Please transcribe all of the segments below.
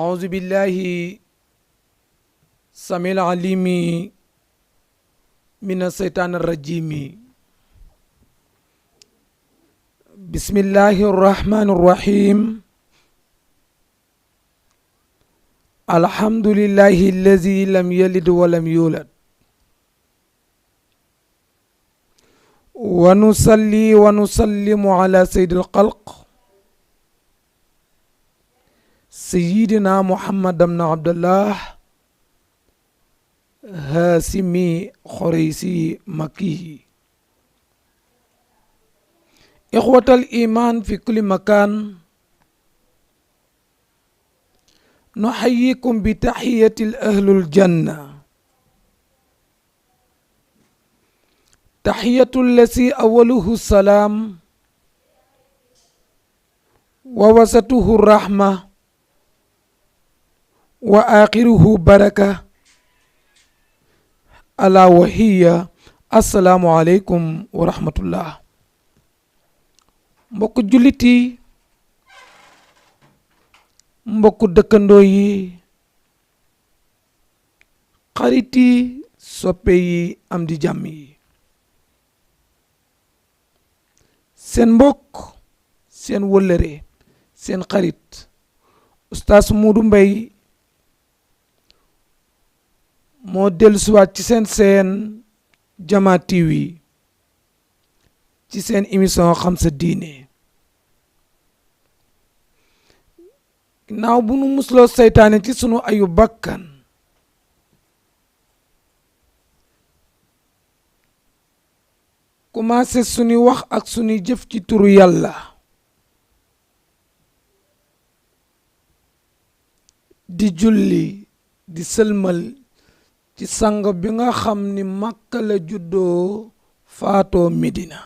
أعوذ بالله السميع العليم من الشيطان الرجيم. بسم الله الرحمن الرحيم. الحمد لله الذي لم يلد ولم يولد، ونصلي ونسلم على سيد الخلق سيدنا محمد بن عبد الله هاشمي خريسي مكي. إخوة الإيمان في كل مكان، نحييكم بتحية أهل الجنة، تحية الذي أوله السلام ووسطه الرحمة وآخره بركة، ألا وهي السلام عليكم ورحمة الله. mbokk jullit yi, mbokk dëkkandoo yi, xarit yi, soppe yi, am di jàmm yi, seen mbokk, seen wëllëre, seen xarit Oustaz Modou Mbaye moo dellusiwaat ci seen Jama TV ci seen émission xam sa diine. ginnaaw bu nu musloo seytaane ci sunu ayu bakkan, commencé sunu wax ak sunu jëf ci turu yàlla, di julli di sëlmal ci sang bi nga xam ni Makka la juddoo faatoo Medina,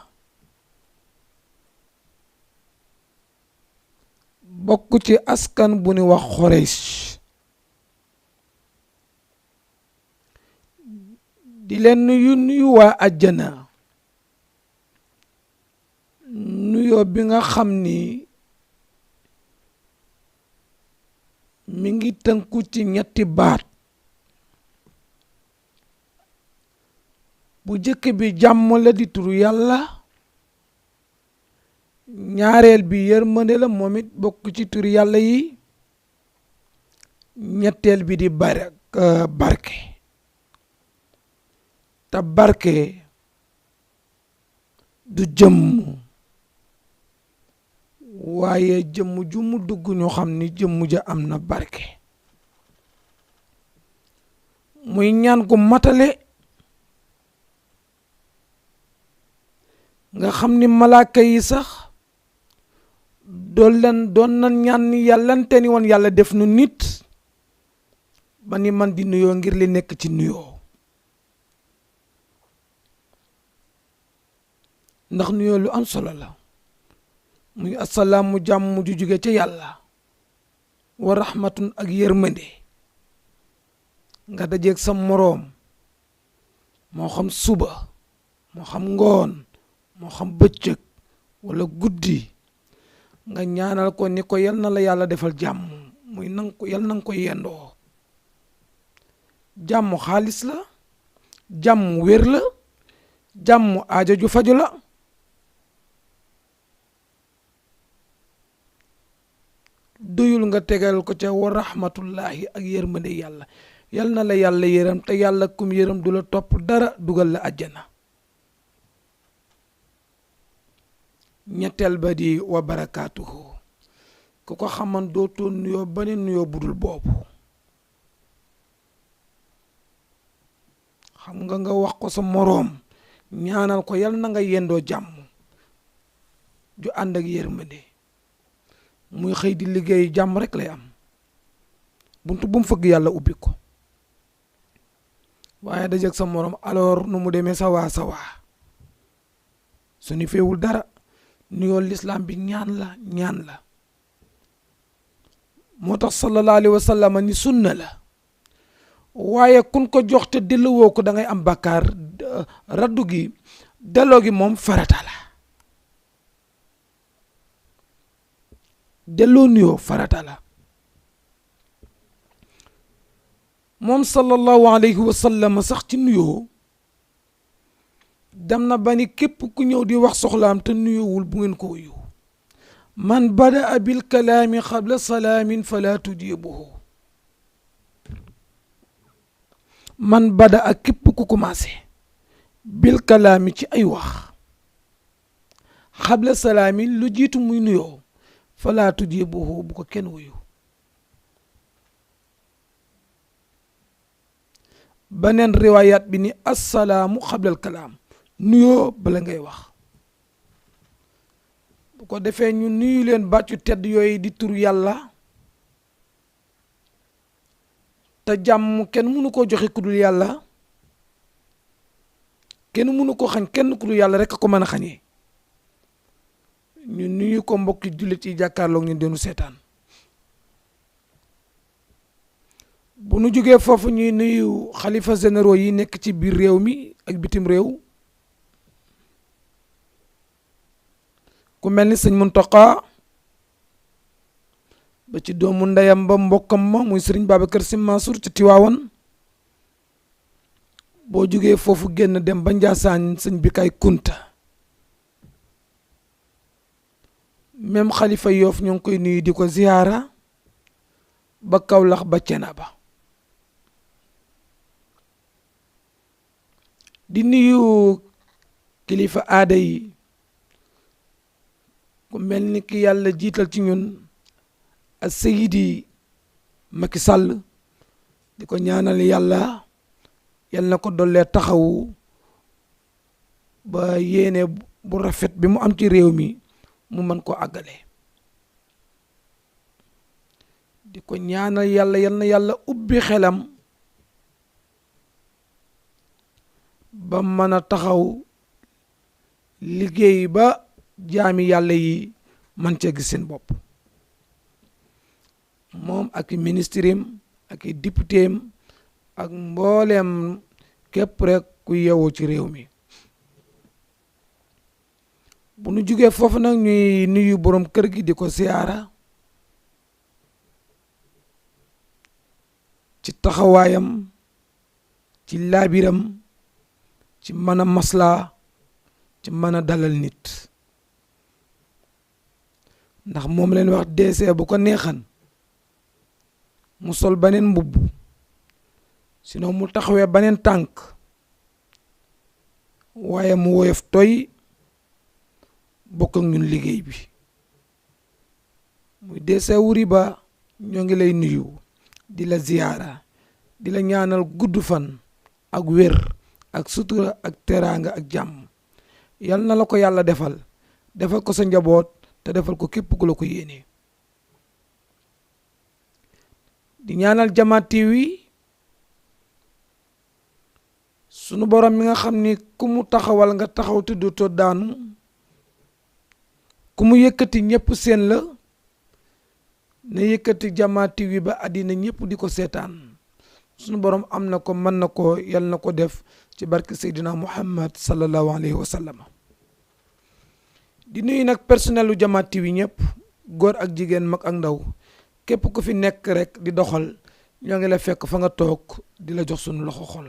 bokk ci askan bu ni wax Xuraysh, di leen nuyu waa àjjana, nuyoo bi nga xam ni mi ngi tënku ci ñetti baat. bu jëkk bi jàmm la di turu yàlla, ñaareel bi yërmande la moom it bokk ci turu yàlla yi, ñetteel bi di barke. te barke du jëmm, waaye jëmm ju mu dugg ñu xam ni jëmm ja am na barke. muy ñaan gu matale nga xam ni malaaka yi sax doon nan ñaan ni yàllante ni woon yàlla def nu nit ba ni man di nuyoo ngir li nekk ci nuyoo. ndax nuyoo lu am solo la, muy asalaamu jàmm ju jóge ca yàlla, wa rahmatun ak yërmande, nga dajeeg sa moroom, moo xam suba, moo xam ngoon, moo xam bëccëg wala guddi, nga ñaanal ko ni ko yal na la yàlla defal jàmm, muy yal na nga ko yendoo. jàmm xaalis la, jàmm wér la, jàmm aajo ju faju la. doyul nga tegal ko ca wa rahmatullahi ak yërmande yàlla, yal na la yàlla yërëm, te yàlla kum yërëm du la topp dara, dugal la àjjana. ñetteel ba di wa barakaatuhu, ku ko xaman dootoo nuyoo beneen nuyoo budul boobu. xam nga wax ko sa moroom, ñaanal ko yal na nga yendoo jàmm ju ànd ak yërmande, muy xëy di liggéey jàmm rek lay am, buntu bu mu fëgg yàlla ubbi ko. waaye dajeeg sa moroom alors nu mu demee sa waa su ni feewul dara, nuyoo lislaam bi ñaan la. moo tax sallallahu alayhi wa sallam ni sunna la, waaye kun ko jox te delluwoo ko da ngay am bàkkaar. raddu gi, delloo gi moom farata la. delloo nuyoo farata la. moom sallallahu alayhi wa sallam sax ci nuyoo dem na ba ni képp ku ñëw di wax soxlaam te nuyoowul bu ngeen ko wuyu man badaa bil kalaami qabla salaamin fala tujibuhu man badaa képp ku commencé bil kalaami ci ay wax qabla salaamin lu jiitu muy nuyoo fala tujibuhu bu ko kenn wuyu beneen riwaayaat bi ni assalaamu xablal kalaam nuyoo bala ngay wax bu ko defee ñu nuyu leen bàccu tedd yooyu di tur yàlla te jàmm kenn mënu koo joxe ku dul yàlla kenn mënu ko xañ kenn ku dul yàlla rek a ko mën a xañee ñu nuyu ko mbokki jullit yi jàkkaarloog ñu deenu seetaan bu nu jógee foofu ñuy nuyu xalifa généraux yi nekk ci biir réew mi ak bitim réew ku mel ni sëñ Muntaqa ba ci doomu ndeyam ba mbokkam ma muy sëriñ Babacar Sy Mansour ci Tiwaawan boo jógee foofu génn dem ba Njaasaan sëñ Bikay Kunta même xalifa Yoof ñoo ngi koy nuyu di ko ziyaara ba Kawlax ba Cenaba di nuyu kilifa aada yi ku mel ni ki yàlla jiital ci ñun ak Seydi Macky Sall di ko ñaanal yàlla yal na ko dollee taxawu ba yéene bu rafet bi mu am ci réew mi mu mën ko àggale di ko ñaanal yàlla yal na yàlla ubbi xelam ba mën a taxaw liggéey ba jaami yàlla yi man cee gis seen bopp moom ak ministre am ak député am ak mbooleem képp rek ku yeewoo ci réew mi bu nu jugee foofu nag ñuy nuyu borom kër gi di ko siyaara ci taxawaayam ci laabiram ci mën a maslaa ci mën a dalal nit ndax moom leen wax deesee bu ko neexan mu sol beneen mbubb sinon mu taxawee beneen tànk waaye mu woyof toy bokk ak ñun liggéey bi muy deesee wuri ba ñoo ngi lay nuyu di la ziyaara di la ñaanal gudd fan ak wér ak sutura ak teraanga ak jàmm yal na la ko yàlla defal ko sa njaboot te defal ko képp ku la ko yéene di ñaanal Jama TV sunu borom mi nga xam ni ku mu taxawal nga taxaw te dootoo daanu ku mu yëkkati ñëpp seen la na yëkkati Jama TV ba àddina ñëpp di ko seetaan sunu borom am na ko mën na ko yal na ko def ci barke Seydina Muhammad sallallahu alayhi wa sallam di nuyu nag personnelu Jama TV ñëpp góor ak jigéen mag ak ndaw képp ku fi nekk rek di doxal ñoo ngi la fekk fa nga toog di la jox sunu loxo xol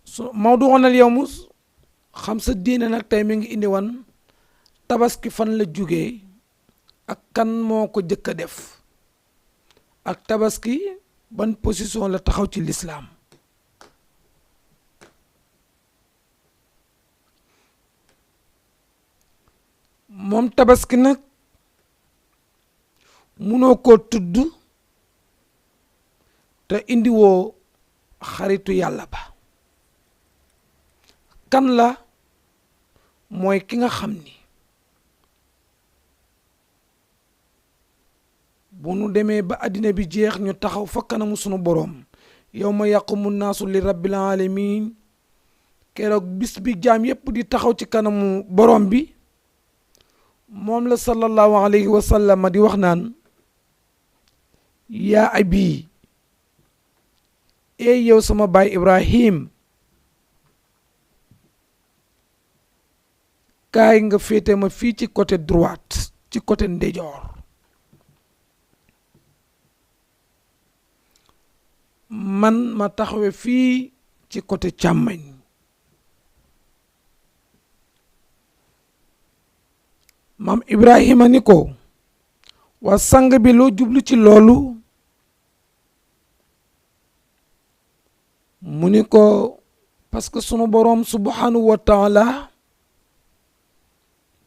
su mawdu'unal yawm xam sa diine nag tey mi ngi indi wan tabaski fan la jugee ak kan moo ko jëkk a def ak tabaski ban position la taxaw ci lislaam moom tabaski nag munoo koo tudd te indiwoo xaritu yàlla ba kan la mooy ki nga xam ni bu nu demee ba àddina bi jeex ñu taxaw fa kanamu sunu boroom yawma yaqumu naasu li rabbil alamin keroog bis bi jaam yépp di taxaw ci kanamu boroom bi moom la sallallahu alayhi wa sallam di wax naan yaa abi ey yow sama baay Ibrahim kaay nga féete ma fii ci côté droite ci côté ndeyjoor man ma taxawe fii ci côté càmmañ. maam Ibrahima ni ko waa sang bi loo jublu ci loolu mu ni ko parce que sunu boroom subhanahu wa taala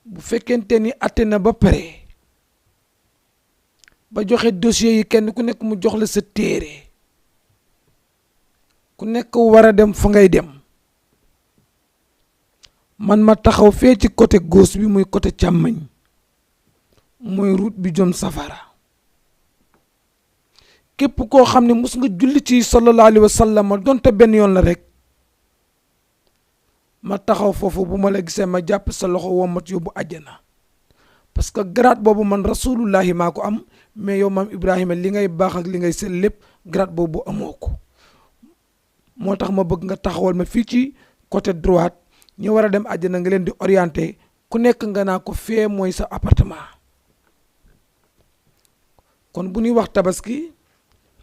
bu fekkente ni atte na ba pare ba joxe dossier yi kenn ku nekk mu jox la sa téere ku nekk war a dem fa ngay dem man ma taxaw fee ci côté gauche bi muy côté càmmañ mooy route bi jëm safara képp koo xam ne mus nga julli ci sallallahu alayhi wa sallam donte benn yoon la rek ma taxaw foofu bu ma la gisee ma jàpp sa loxo womat yóbbu àjjana parce que grade boobu man rasulullahi maa ko am mais yow maam Ibrahima li ngay baax ak li ngay sel lépp grade boobu amoo ko moo tax ma bëgg nga taxawal ma fii ci côté droite ñu war a dem àjjana nga leen di orienté ku nekk nga naa ko fee mooy sa appartement. kon bu ñuy wax tabaski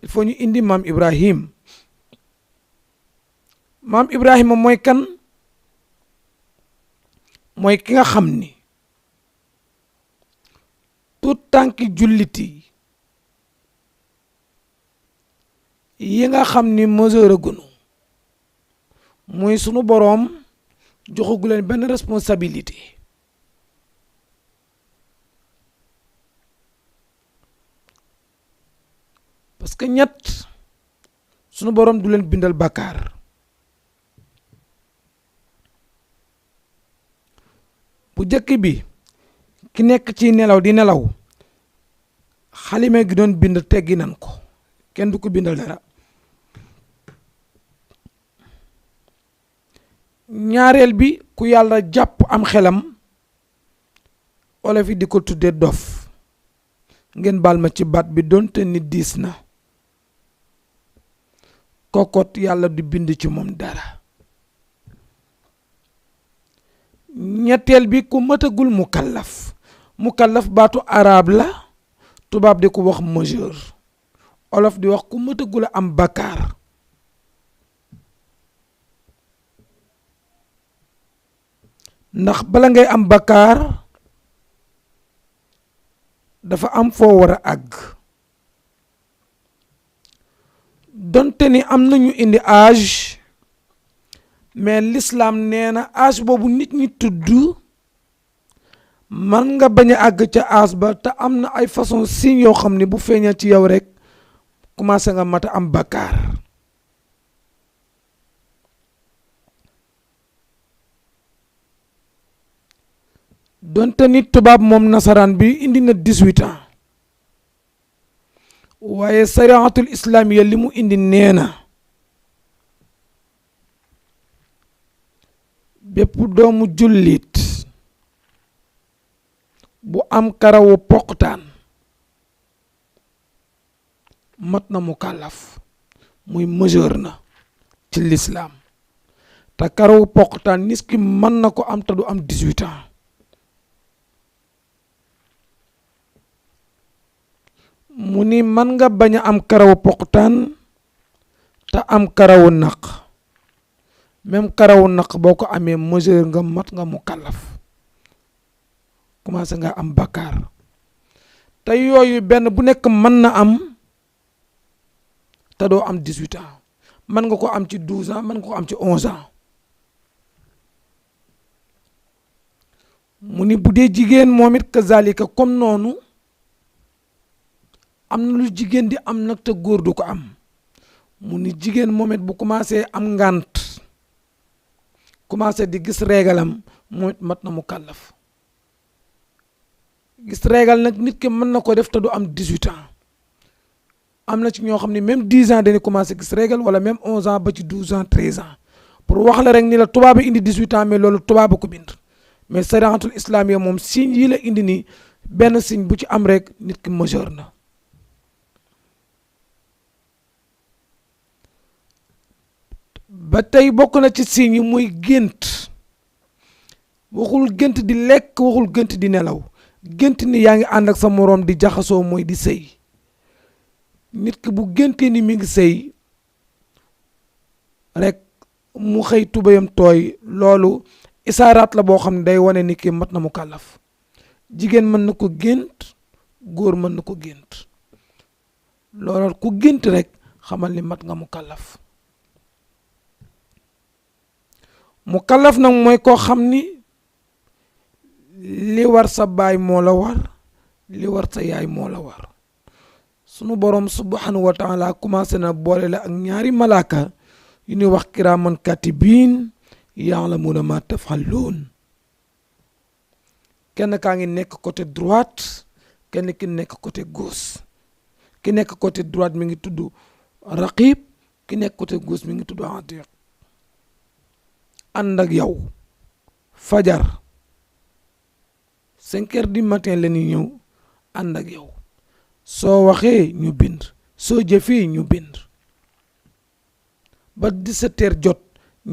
il faut ñu indi maam Ibrahima mooy kan mooy ki nga xam ni tout tànki julliti yi nga xam ni mesure gunu muy sunu boroom joxagu leen benn responsabilité parce que ñett sunu boroom du leen bindal bàkkaar bu jëkk bi ki nekk ci nelaw di nelaw xalime gi doon bind teggi nan ko kenn du ko bindal dara ñaareel bi ku yàlla jàpp am xelam olof yi di ko tuddee dof ngeen baal ma ci baat bi doonte nit diis na kokot yàlla du bind ci moom dara ñetteel bi ku matagul mukallaf baatu arab la tubaab di ko wax majeur olof di wax ku matagul am bakkaar ndax bala ngay am bakkaar dafa am foo war a àgg donte ni am nañu indi âge mais l'islam nee na âge boobu nit ñi tudd man nga bañ a àgg ca âge ba te am na ay façon signes yoo xam ne bu feeñee ci yow rek commencé nga mat a am bakkaar donte nit tubaab moom nasaraan bi indi na 18 ans waaye sariatul islamiya li mu indi nee na bépp doomu jullit bu am karawu poqtaan mat na mu kàllaf muy majeur na ci l'islam te karawu poqtaan nit ki mën na ko am te du am 18 ans mu ni man nga bañ a am karawu poqtaan te am karawu naq même karawu naq boo ko amee majeur nga mat nga mu kàllaf commencé nga am bakkaar te yooyu benn bu nekk mën na am te doo am 18 ans mën nga ko am ci 12 ans mën nga ko am ci 11 ans mu ni bu dee jigéen moom it kazalika comme noonu am na lu jigéen di am nag te góor du ko am mu ni jigéen moom it bu commencé am ngànt commencé di gis régalam moom it mat na mu kàllaf gis régal nag nit ki mën na ko def te du am 18 ans am na ci ñoo xam ne même 10 ans dañuy commencé gis régal wala même 11 ans ba ci 12 ans 13 ans pour wax la rek ni la tubaab bi indi 18 ans mais loolu tubaab ko bind mais sariatul islamiya moom signe yi la indi nii benn signe bu ci am rek nit ki majeur na. ba tey bokk na ci signes yi muy gént waxul gént di lekk waxul gént di nelaw gént ni yaa ngi ànd ak sa moroom di jaxasoo mooy di sëy nit ki bu géntee ni mi ngi sëy rek mu xëy tubayam tooy loolu isaaraat la boo xam ne day wane ni kii mat na mu kàllaf jigéen mën na ko gént góor mën na ko gént loolu ku gént rek xamal ni mat nga mu kàllaf nag mooy koo xam ni li war sa baay moo la war li war sa yaay moo la war sunu borom subhanahu wa taala commencé na boole la ak ñaari malaaka yu ñuy wax kiraaman katibiin ya'lamuuna maa taf'aluun kenn kaa ngi nekk côté droite kenn ki nekk côté gauche ki nekk côté droite mi ngi tudd raqib ki nekk côté gauche mi ngi tudd atiq ànd ak yow fajar 5 heures du matin la ñuy ñëw ànd ak yow soo waxee ñu bind soo jëfee ñu bind ba 17 heures jot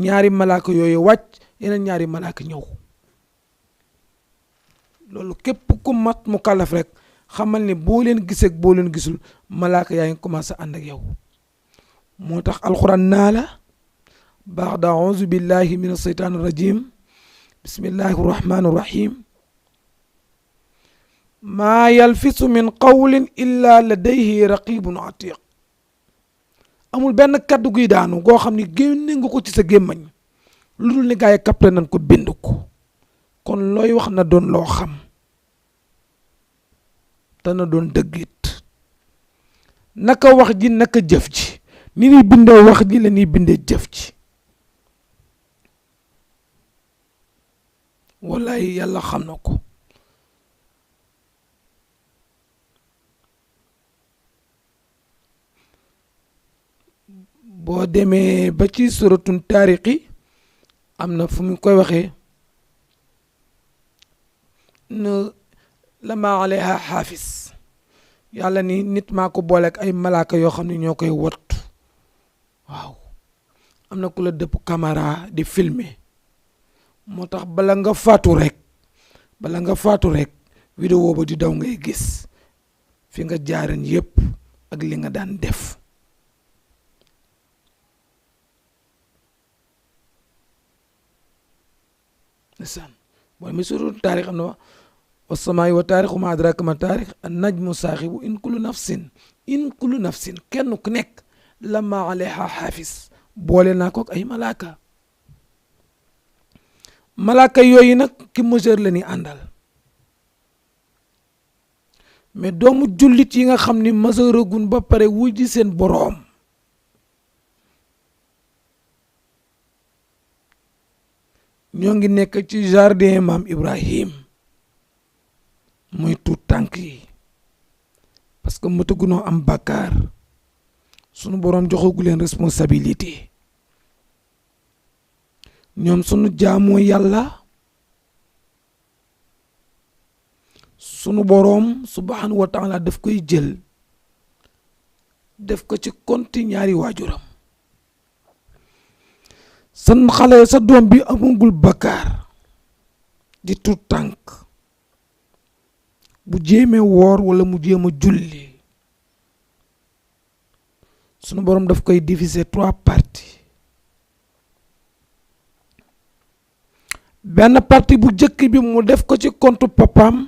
ñaari malaaka yooyu wàcc yeneen ñaari malaaka ñëw loolu képp ku mat mu kàllaf rek xamal ni boo leen gisee boo leen gisul malaaka yaa ngi commencé ànd ak yow moo tax alxuraan naa la ba'da a'uuzu billahi min asheytaani rajim bismillahi rahmaani rahim maa yalfisu min qawlin illa ladayhi raqibun atiq amul benn kaddu guy daanu goo xam ni génne nga ko ci sa gémmañ lu dul ni gaa yi capté nañ ko bind ko kon looy wax na doon loo xam te na doon dëggit naka wax ji naka jëf ji ni ñuy bindee wax ji la ñuy bindee jëf ji wallahi yàlla xam na ko boo demee ba ci suratun taariqi am na fu mu koy waxee ne lama alayha xaafis yàlla ni nit maa ko booleeg ay malaaka yoo xam ne ñoo koy wattu waaw am na ku la dëpp caméra di filmer moo tax bala nga faatu rek vidéo ba di daw ngay gis fi nga jaaran yépp ak li nga daan def ndeysaan booy mi suru taarix am na wa samaa'i wa taarix wa maa adraaka ma taarix an najmu saaxibu in kullu nafsin kenn ku nekk lamma alayha xaafis boole naa ko ak ay malaaka yooyu nag ki majeur la ni àndal mais doomu jullit yi nga xam ni majeuragun ba pare wujji seen boroom ñoo ngi nekk ci jardin maam Ibrahim muy tuut tànk yi parce que matagunoo am bàkkaar sunu boroom joxagu leen responsabilité ñoom sunu jaamoo yàlla sunu boroom subhanahu wa taala daf koy jël def ko ci konti ñaari waajuram san xale sa doom bi amagul bakkaar di tuut tànk bu jéemee woor wala mu jéem a julli sunu boroom daf koy diviser 3 parties benn partie bu jëkk bi mu def ko ci compte papaam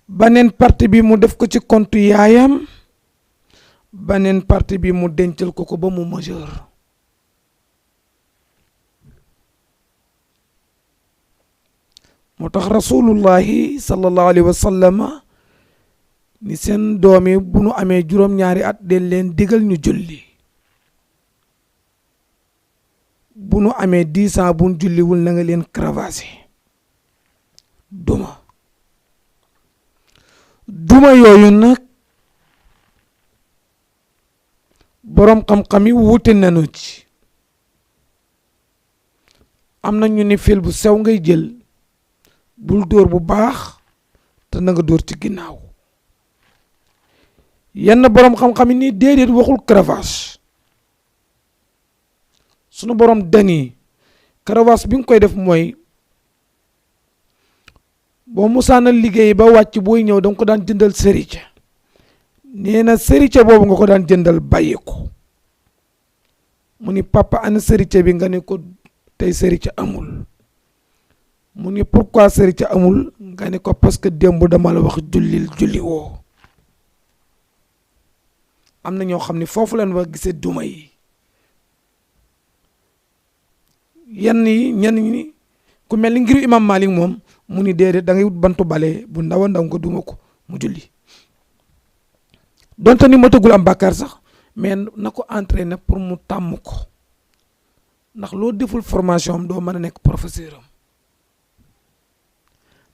beneen partie bi mu def ko ci compte yaayam beneen partie bi mu dencal ko ba mu majeur moo tax rasulullahi sallallahu alayhi wa sallam ni seen doomi bu nu amee juróom-ñaari at den leen digal ñu julli bu nu amee 10 ans bu nu julliwul na nga leen cravaché duma yooyu nag boroom xam-xam yi wuute nañu ci am na ñu ni fil bu sew ngay jël bul dóor bu baax te na nga dóor ci ginnaaw yenn boroom xam-xam yi nii déedéet waxul cravache sunu boroom dani cravache bi nga koy def mooy boo musaana liggéey ba wàcc booy ñëw danga ko daan jëndal sëriñ nee na sërica boobu nga ko daan jëndal bàyyi ko. mu ni papa ana sërica bi nga ne ko tey sërica amul. mu ni pourquoi sërica amul nga ne ko parce que démb dama la wax jullil julli woo. am na ñoo xam ne foofu leen wax gisee duma yi yenn yi ñenn ñi ku mel ni ngiru imam Malik moom mu ni déedéet da ngay wut bantu bale bu ndaw a ndaw nga duma ko mu julli donte ni matagul am bàkkaar sax mais na ko entraîner pour mu tàmm ko ndax loo deful formation am doo mën a nekk professeur am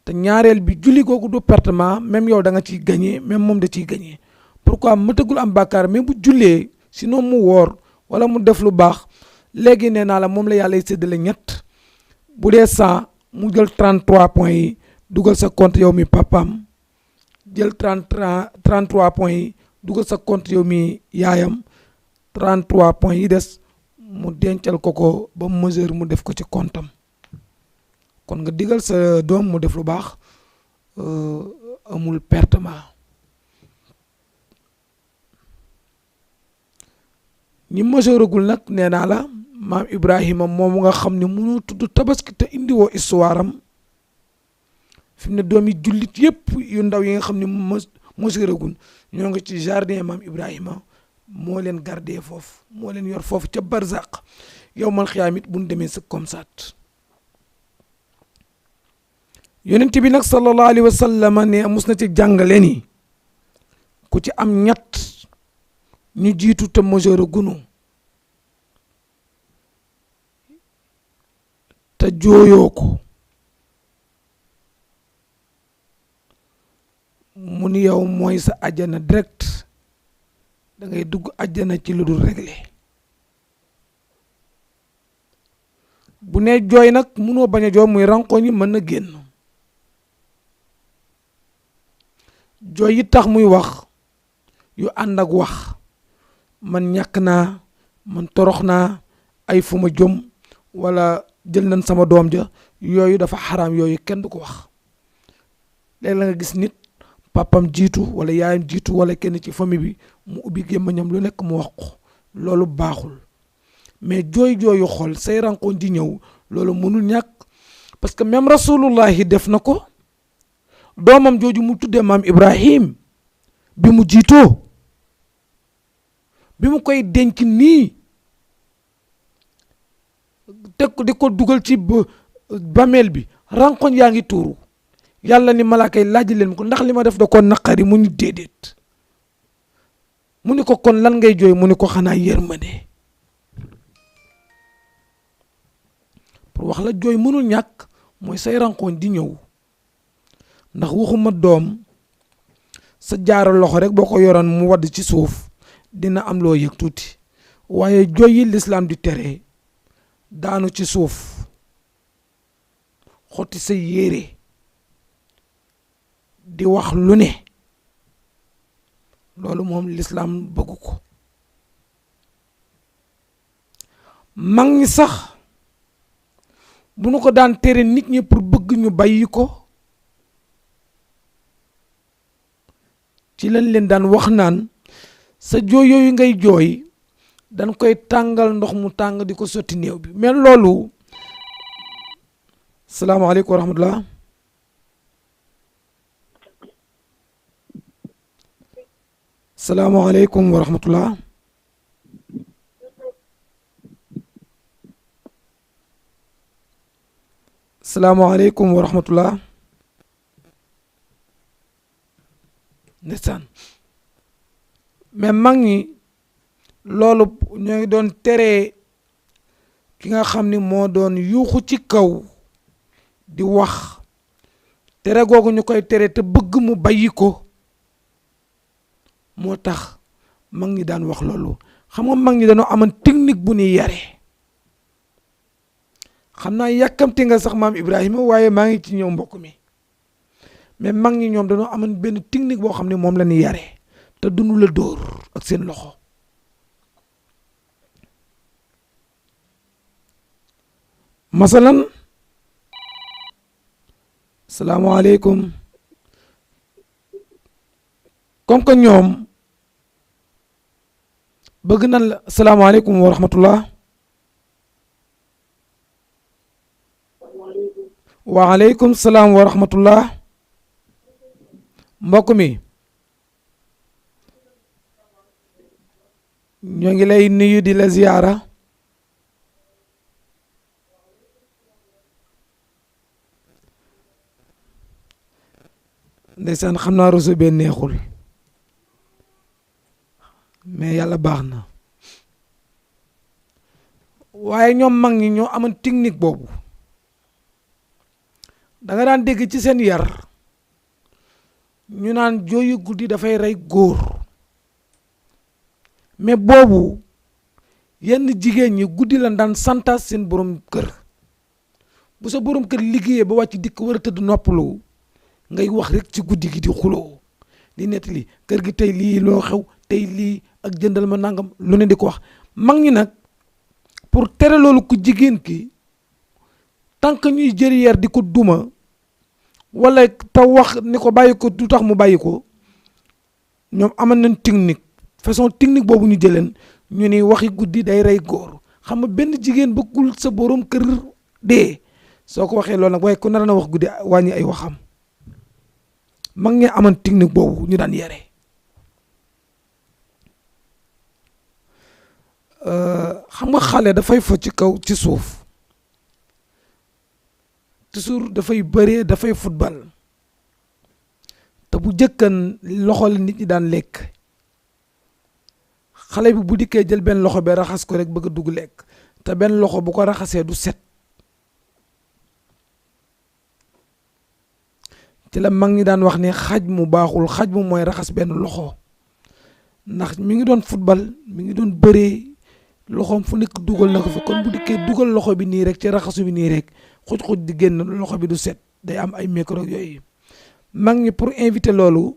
te ñaareel bi julli googu du pertement même yow da nga ciy gagné même moom da ciy gagné pourquoi matagul am bàkkaar mais bu jullee sinon mu woor wala mu def lu baax léegi nee naa la moom la yàlla séddale ñett bu dee 100 mu jël 33 points yi dugal sa compte yow mi papaam jël 33 points yi dugal sa compte yow mi yaayam 33 points yi des mu dencal ko ba mesure mu def ko ci comptam kon nga digal sa doom mu def lu baax amul pertement. ñi majeuragul nag nee naa la maam Ibrahima moom nga xam ne mënoo tudd tabaski te indiwoo histoire am fi mu ne doomi jullit yëpp yu ndaw yi nga xam ne majeuragul ñoo ngi ci jardin maam Ibrahima moo leen gardé foofu moo leen yor foofu ca barzaq yow mal xiyaam it bu ñu demee sa comme ça. yonent bi nag sallallahu alayhi wa sallam ne mus na ci jàngale ni ku ci am ñett ñu jiitu te majeur gunu te jooyoo ko mu ni yow mooy sa àjjana direct da ngay dugg àjjana ci lu dul réglé bu ne jooy nag munoo bañ a jooy muy ranko ñi mën na génn jooy yi tax muy wax yu ànd ak wax man ñàkk naa man torox naa ay fu ma jëm wala jël nañ sama doom ja yooyu dafa xaraam yooyu kenn du ko wax léegi la nga gis nit papam jiitu wala yaayam jiitu wala kenn ci famille bi mu ubbi gémmiñam lu nekk mu wax ko loolu baaxul mais jooyu xol say rankoon di ñëw loolu mënul ñàkk parce que même rasulullahi def na ko doomam jooju mu tuddee maam Ibrahim bi mu jiitoo bi mu koy denc nii teg ko di ko dugal ci bameel bi rankoñ yaa ngi tuuru yàlla ni malaaka yi laaj leen ko ndax li ma def da ko naqari mu ni déedéet mu ni ko kon lan ngay jooy mu ni ko xanaa yërmande pour wax la jooy mënul ñàkk mooy say rankoñ di ñëw ndax waxuma doom sa jaaro loxo rek boo ko yoroon mu wadd ci suuf dina am loo yëg tuuti waaye jooy yi lislaam di tere daanu ci suuf xotti sa yére di wax lu ne loolu moom lislaam bëggu ko mag ñi sax bu nu ko daan tere nit ñi pour bëgg ñu bàyyi ko ci lañ leen daan wax naan sa jooy yooyu ngay jooy dañ koy tàngal ndox mu tàng di ko sotti néew bi mais loolu salaamaaleykum wa rahmatullah salaamaaleykum wa rahmatullah salaamaaleykum wa rahmatullah ndeysaan mais mag ñi loolu ñoo ngi doon tere ki nga xam ni moo doon yuuxu ci kaw di wax tere googu ñu koy tere te bëgg mu bàyyi ko moo tax mag ñi daan wax loolu xam nga mag ñi dañoo amoon technique bu ñuy yare xam naa yàkkamti nga sax maam Ibrahima waaye maa ngi ci ñëw mbokk mi mais mag ñi ñoom dañoo amoon benn technique boo xam ne moom la ñuy yare te duñu la dóor ak seen loxo masalan salaamaaleykum comme que ñoom bëgg nan la asalaamaaleykum wa rahmatullah. waaleykum salaam wa rahmatullah. mbokk mi ñoo ngi lay nuyu di la ziyaara. ndeysaan xam naa réseau bee neexul mais yàlla baax na. waaye ñoom mag ñi ñoo amoon technique boobu. da nga daan dégg ci seen yar ñu naan jooyu guddi dafay rey góor. mais boobu yenn jigéen ñi guddi la daan santaas seen borom kër. bu sa borom kër liggéeyee ba wàcc dikk war a tëdd noppalu ngay wax rek ci guddi gi di xuloo di nettali kër gi tey lii loo xew tey lii ak jëndal ma nangam lu ne di ko wax. mag ñi nag pour tere loolu ku jigéen ki tant que ñuy jëri yar di ko duma wala te wax ni ko bàyyi ko du tax mu bàyyi ko ñoom amoon nañ technique façon technique boobu ñu jëleen ñu ni waxi guddi day rey góor. xam nga benn jigéen bëggul sa borom kër dee soo ko waxee loolu nag waaye ku nar na wax guddi wàññi ay waxam. mag ñi amoon technique boobu ñu daan yare. xam nga xale dafay fo ci kaw ci suuf toujours dafay bëree dafay football te bu jëkkan loxo la nit ñi daan lekk. xale bi bu dikkee jël benn loxo bi raxas ko rek bëgg a dugg lekk te benn loxo bu ko raxasee du set. ci la mag ñi daan wax ne xaj mu baaxul xaj mu mooy raxas benn loxo ndax mi ngi doon football mi ngi doon bëree loxoom fu nekk dugal na ko fa kon bu dikkee dugal loxo bi nii rek ci raxasu bi nii rek xuj-xuj di génn loxo bi du set day am ay microbe yooyu. mag ñi pour inviter loolu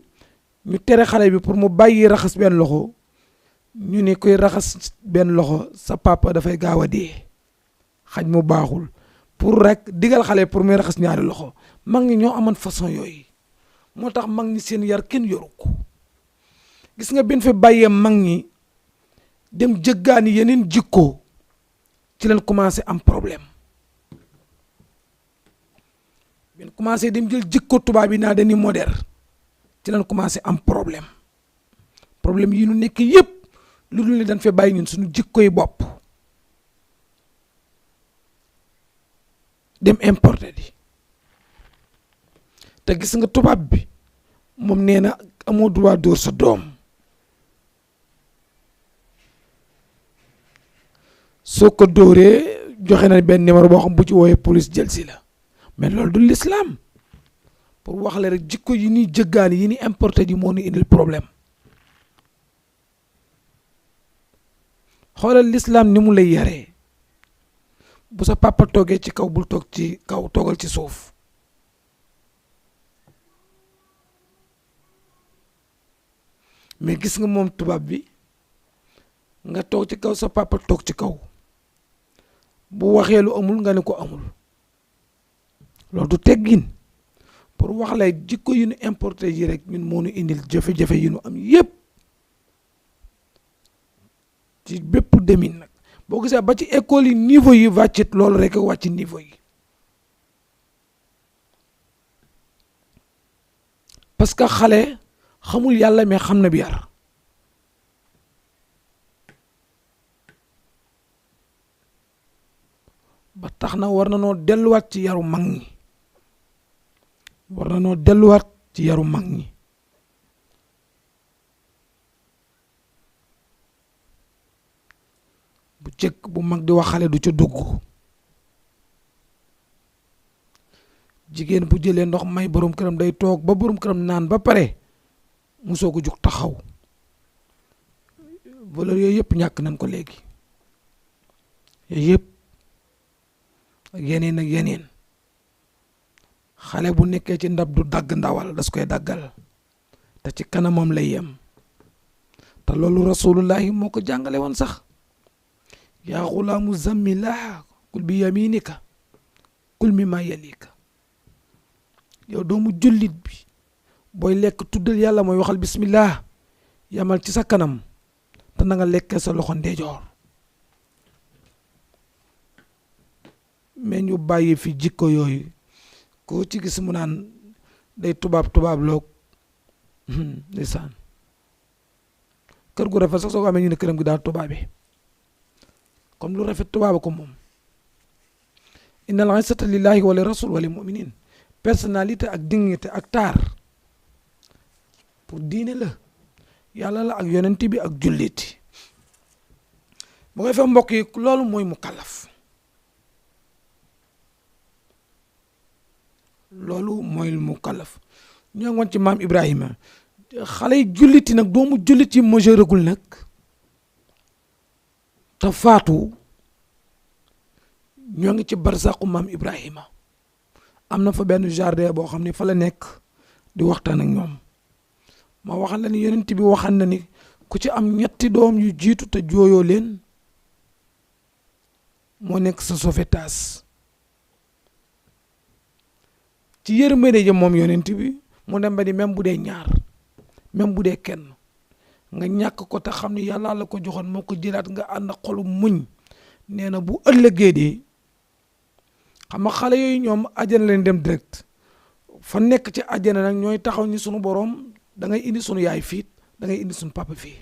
ñu tere xale bi pour mu bàyyi raxas benn loxo ñu ne koy raxas benn loxo sa papa dafay gaaw a dee xaj mu baaxul pour rek digal xale pour muy raxas ñaari loxo. mag ñi ñoo amoon façon yooyu moo tax mag ñi seen yar kenn yoru ko. gis nga bin fi bàyyee mag ñi dem jëggaani yeneen jikko ci leen commencé am problème. bin commencé dem jël jikko tubaab bi naa dañuy moderne ci leen commencé am problème. problème yi nu nekk yëpp lu dul ne dañ fee bàyyi ñun suñu jikko yi bopp dem importé di. te gis nga tubaab bi moom nee na amoo droit dóor sa doom. soo ko dóoree joxe na benn numéro boo xam bu ci wooyee police jël si la mais loolu du l'islam pour wax la rek jikko yi ñuy jëggaani yi ñuy importé ji moo ñu indil problème. xoolal l'islam ni mu lay yaree bu sa papa toogee ci kaw bul toog ci kaw toogal ci suuf. mais gis nga moom tubaab bi nga toog ci kaw sa papa toog ci kaw bu waxee lu amul nga ne ko amul loolu du teggin pour wax lay jikko yu ñu importé yi rek ñun moo ñu indil jafe-jafe yu ñu am yépp ci bépp demin nag boo gisee ba ci école yi niveau yi wàccit loolu rek wàcc niveau yi parce que xale xamul yàlla mais xam na bi yar. ba tax na war na noo delluwaat ci yaru mag ñi war na noo delluwaat ci yaru mag ñi. bu jëkk bu mag di wax xale du ca dugg. jigéen bu jëlee ndox may borom këram day toog ba borom këram naan ba pare mu soog a jug taxaw. valeur yooyu yëpp ñàkk nañ ko léegi yooyu yëpp ak yeneen xale bu nekkee ci ndab du dagg ndawal das koy daggal te ci kanamam lay yem te loolu rasulullahi moo ko jàngale woon sax yaa xulaamu zammillah kul bi yaminika kul mi ma yalika yow doomu jullit bi booy lekk tuddal yàlla mooy waxal bismillah yamal ci sa kanam te na nga lekkee sa loxo ndeejoor. mais ñu bàyyi fi jikko yooyu koo ci gis mu naan day tubaab loog ndeysaan kër gu rafet sax soo ko amee ñu ne këram gi daal tubaabe comme lu rafet tubaaba ko moom. innal izzata lillahi wa li rasul wa li muminin. personnalité ak dignité ak taar pour diine la yàlla la ak yonent bi ak julliti. bu koy fa mbokk yi loolu mooy mu kallaf. loolu mooy mu kallaf ñoo ngi woon ci maam Ibrahima xale yi julliti nag doomu jullit yi majeuragul nag te faatu ñoo ngi ci barsaqu maam Ibrahima am na fa benn jardin boo xam ne fa la nekk di waxtaan ak ñoom ma waxal la ni yonent bi waxal na ni ku ci am ñetti doom yu jiitu te jooyoo leen moo nekk sa sauvetage. ci yërmande ji moom yonent bi mu dem ba ni même bu dee ñaar même bu dee kenn nga ñàkk ko te xam ni yàlla la ko joxoon moo ko jëlaat nga ànd xolu muñ nee na bu ëllëgee de xam nga xale yooyu ñoom àjjana leen dem direct fa nekk ci àjjana nag ñooy taxaw ni sunu borom da ngay indi sunu yaay fii da ngay indi sunu papa fii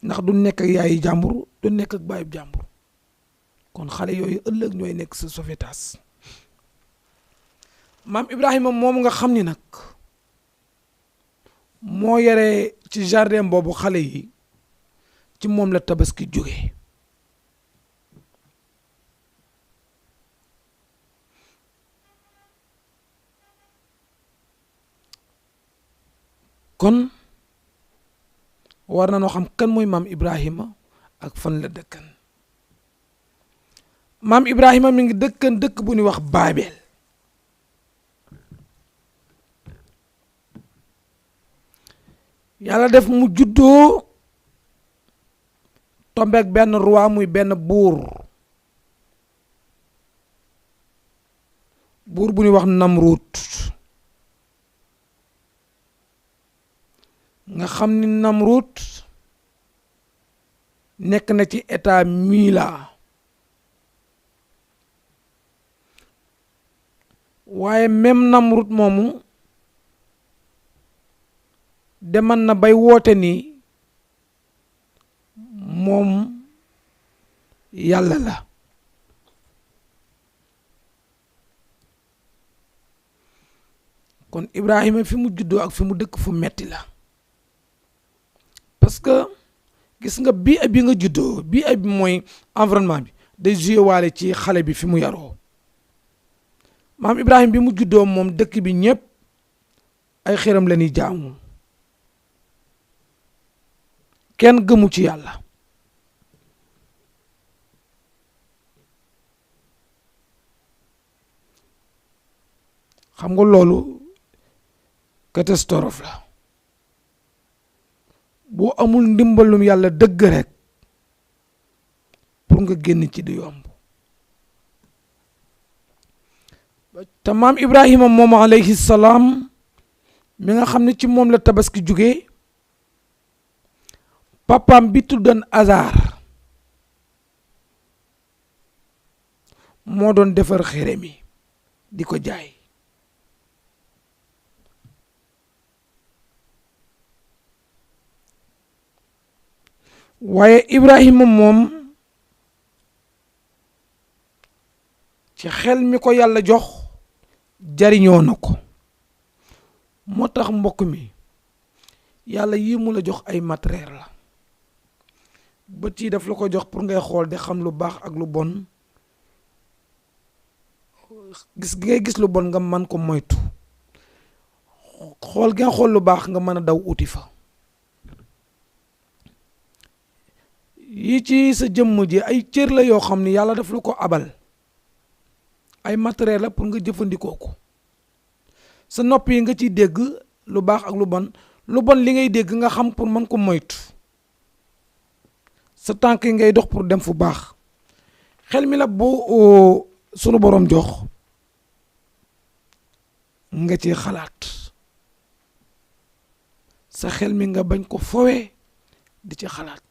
ndax du nekk ak yaayi jàmbur du nekk ak baayu jàmbur. kon xale yooyu ëllëg ñooy nekk sa sauvetage. maam Ibrahima moom nga xam ni nag moo yore ci jardin boobu xale yi ci moom la tabaski jóge kon war na noo xam kan mooy maam Ibrahima ak fan la dëkkan. maam Ibrahima mi ngi dëkkan dëkk bu ñuy wax Baabel yàlla def mu juddoo tombeek benn roi muy benn buur bu ñuy wax Namrud nga xam ni Namrud nekk na ci état Mila waaye même Namrud moomu deman na bay woote ni moom yàlla la kon Ibrahima fi mu juddoo ak fi mu dëkk fu metti la parce que gis nga bii bi nga juddoo bii bi mooy environnement bi day joué waale ci xale bi fi mu yaroo maam Ibrahima bi mu juddoo moom dëkk bi ñëpp ay xëram la ñuy jaamu kenn gëmu ci yàlla xam nga loolu catastrophe la boo amul ndimbalum yàlla dëgg rek pour nga génn ci di yomb te maam Ibrahima moom alayhi salaam mi nga xam ne ci moom la tabaski jóge papaam bi tuddoon Azar moo doon defar xërëm yi di ko jaay waaye Ibrahima moom ci xel mi ko yàlla jox jariñoo na ko moo tax mbokk mi yàlla yii mu la jox ay matériel la bët yi daf la ko jox pour ngay xool di xam lu baax ak lu bon ngay gis lu bon nga mën ko moytu xool nga xool lu baax nga mën a daw uti fa yi ci sa jëmm ji ay cër la yoo xam ni yàlla daf la ko abal ay matériel la pour nga jëfandikoo ko sa nopp yi nga ciy dégg lu baax ak lu bon li ngay dégg nga xam pour mën ko moytu sa tànk yi ngay dox pour dem fu baax xel mi la boo sunu borom jox nga ci xalaat sa xel mi nga bañ ko fowee di ci xalaat.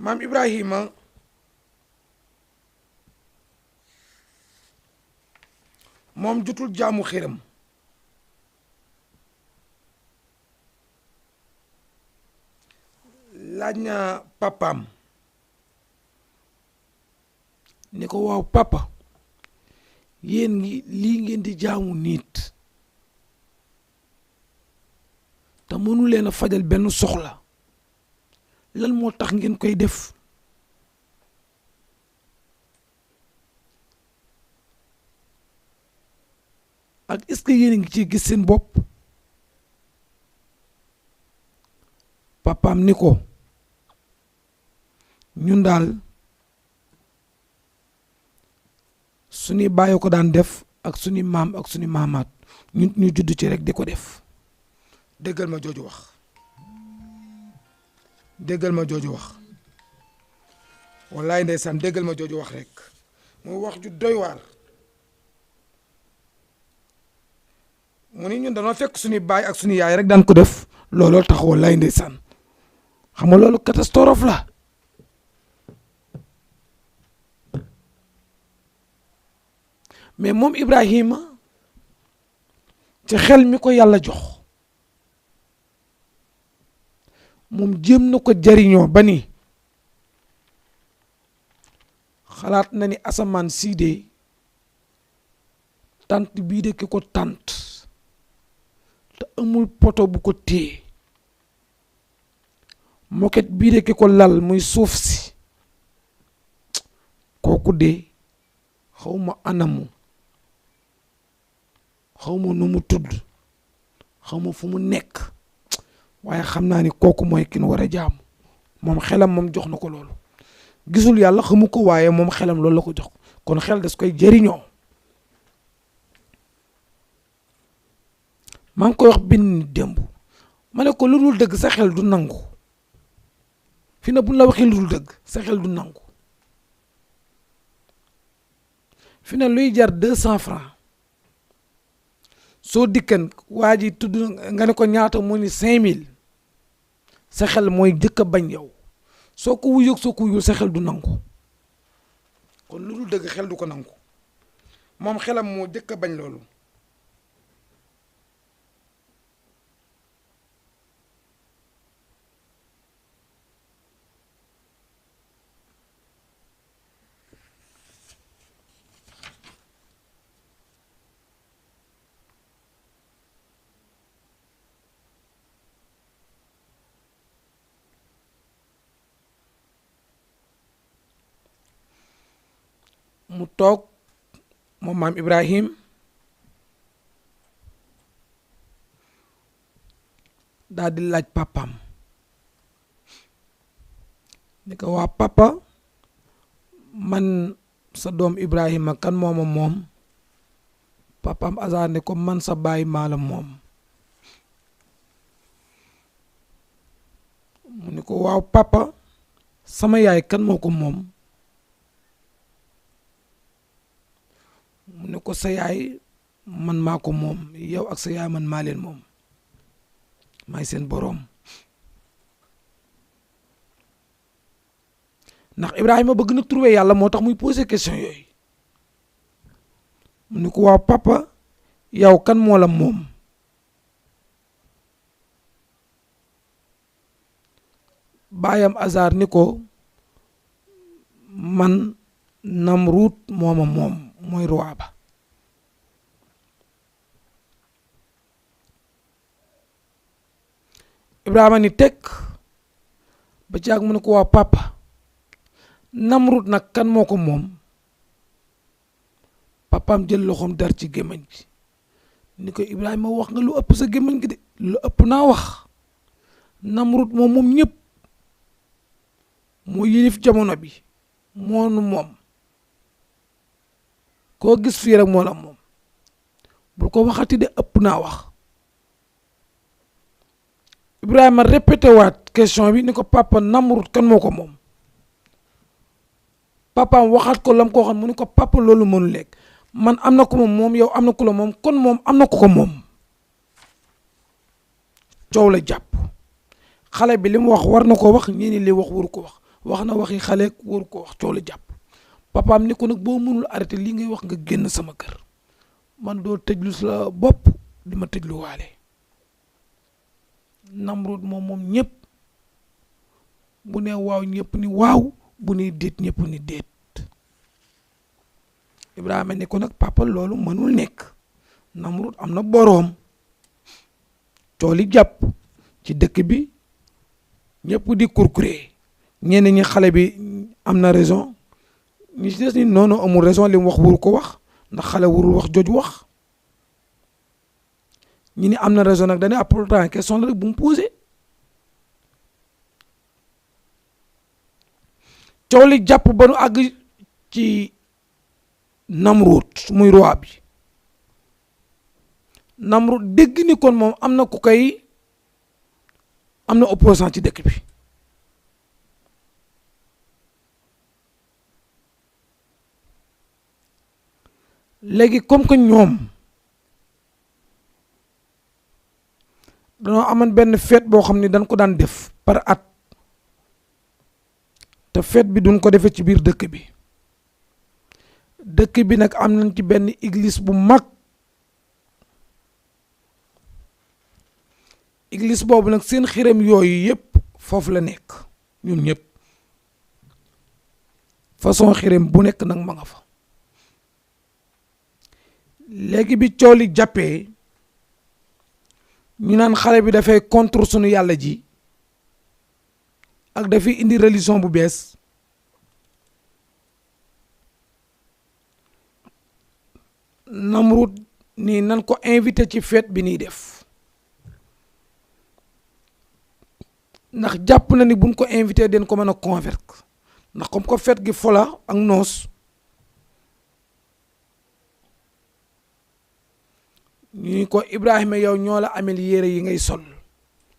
maam Ibrahima moom jotul jaamu xiram, laaj na papaam ni ko waaw papa yéen ngi lii ngeen di jaamu nit te mënu leen a fajal benn soxla lan moo tax ngeen koy def. ak est-ce que yéen a ngi ciy gis seen bopp. papaam ni ko ñun daal suñuy bàyyi ko daan def ak suñuy maam ak suñuy maamaat ñun ñu judd ci rek di ko def. déggal ma jooju wax, déggal ma jooju wax, wallaay ndeysaan déggal ma jooju wax rek muy wax ju doy waar. mu ni ñun dañoo fekk suñuy baay ak suñuy yaay rek daan ko def looloo tax wallaay ndeysaan. xam nga loolu catastrophe la. mais moom Ibrahima ci xel mi ko yàlla jox moom jéem na ko jariñoo ba ni xalaat na ni asamaan sii de tant bii de ki ko tant te amul poto bu ko téye moket bii de ki ko lal muy suuf si kooku de xawma anamu, xawma nu mu tudd, xawma fu mu nekk, waaye xam naa ni kooku mooy ki nu war a jaamu. moom xelam moom jox na ko loolu, gisul yàlla xamu ko waaye moom xelam loolu la ko jox, kon xel das koy jëriñoo. maa ngi koy wax benn démb ma ne ko lu dul dëgg sa xel du nangu. fi na bu la waxee lu dul dëgg sa xel du nangu. fi na luy jar 200 francs soo dikkan waa ji tudd nga ne ko ñaata mu ni 5000 sa xel mooy jëkk a bañ yow. soo ko wuyoo soo ko wuyul sa xel du nangu. kon lu dul dëgg xel du ko nangu, moom xelam moo jëkk a bañ loolu. mu toog moom maam Ibrahim daal di laaj papaam ni ko waa papa man sa doom Ibrahima kan mooma moom. papaam Azar ne ko man sa baay maa la moom. mu ni ko waaw papa sama yaay kan moo ko moom. mu ne ko sa yaay man maa ko moom, yow ak sa yaay man maa leen moom, maay seen boroom. ndax Ibrahima bëgg na trouver yàlla moo tax muy poser question yooyu. mu ne ko waaw papa yow kan moo la moom. baayam Azar ni ko man Namruut mooma moom, mooy roi ba. Ibrahima ni teg ba caag mu ne ko waa papa Namruut nag kan moo ko moom. papaam jël loxoom dar ci gémmiñ gi ni ko Ibrahima wax nga lu ëpp sa gémmiñ gi de, lu ëpp naa wax. Namruut moom moom ñëpp moo yilif jamono bi, moonu moom. koo gis fii rek moo la moom, bul ko waxati de ëpp naa wax. Ibrahima répété waat question bi ni ko papa Namruut kan moo ko moom. papaam waxaat ko lam ko waxoon mu ni ko papa loolu mënu lekk. man am na ko moom yow am na ku la moom kon moom am na ku ko moom coow la jàpp xale bi li mu wax war na ko wax ñii ni li wax waru ko wax na waxi xale waru ko wax coow la jàpp papaam ni ko nag boo mënul arrêté lii ngay wax nga génn sama kër man doo tëjlu sa bopp di ma tëjlu waale Namrud moom ñëpp bu ne waaw ñëpp ni waaw bu ne déet ñëpp ni déet Ibrahima ne ko nag papa loolu mënul nekk Namrud am na boroom cooli jàpp ci dëkk bi ñëpp di kurkuree ñenn ñi xale bi am na raison ñi ci des ni noonu amul raison li mu wax wuru ko wax ndax xale wurul wax jooju wax ñi ni am na raison nag dañuy pourtant question la rek bu mu posé coow li jàpp ba nu àgg ci Namrud muy roi bi Namrud dégg ni kon moom am na ku koy am na opposant ci dëkk bi léegi comme que ñoom dañoo amoon benn fête boo xam ne dañ ko daan def par at te fête bi duñ ko defee ci biir dëkk bi nag am nañ ci benn église bu mag église boobu nag seen xërëm yooyu yëpp foofu la nekk ñun ñëpp façon xërëm bu nekk nag ma nga fa léegi bi coow li jàppee ñu naan xale bi dafay contre sunu yàlla ji ak dafay indi religion bu bees Namrud nii nan ko invité ci fête bi nii def ndax jàpp na ni buñ ko invité den ko mën a convaincre ndax comme ko fête gi fola ak noos ñu ko Ibrahima yow ñoo la amel yére yi ngay sol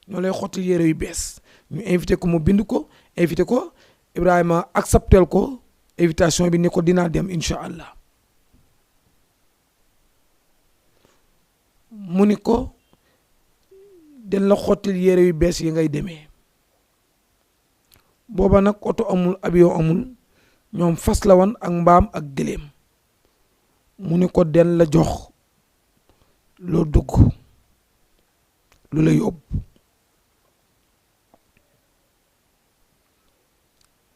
ñoo lay xotti yére yu bees ñu invité ko mu bind ko invité ko Ibrahima acceptel ko invitation bi ni ko dinaa dem incha allah mu ni ko den la xottil yére yu bees yi ngay demee booba nag oto amul avion amul ñoom fas la woon ak mbaam ak gëléem mu ni ko den la jox loo dugg lu la yóbbu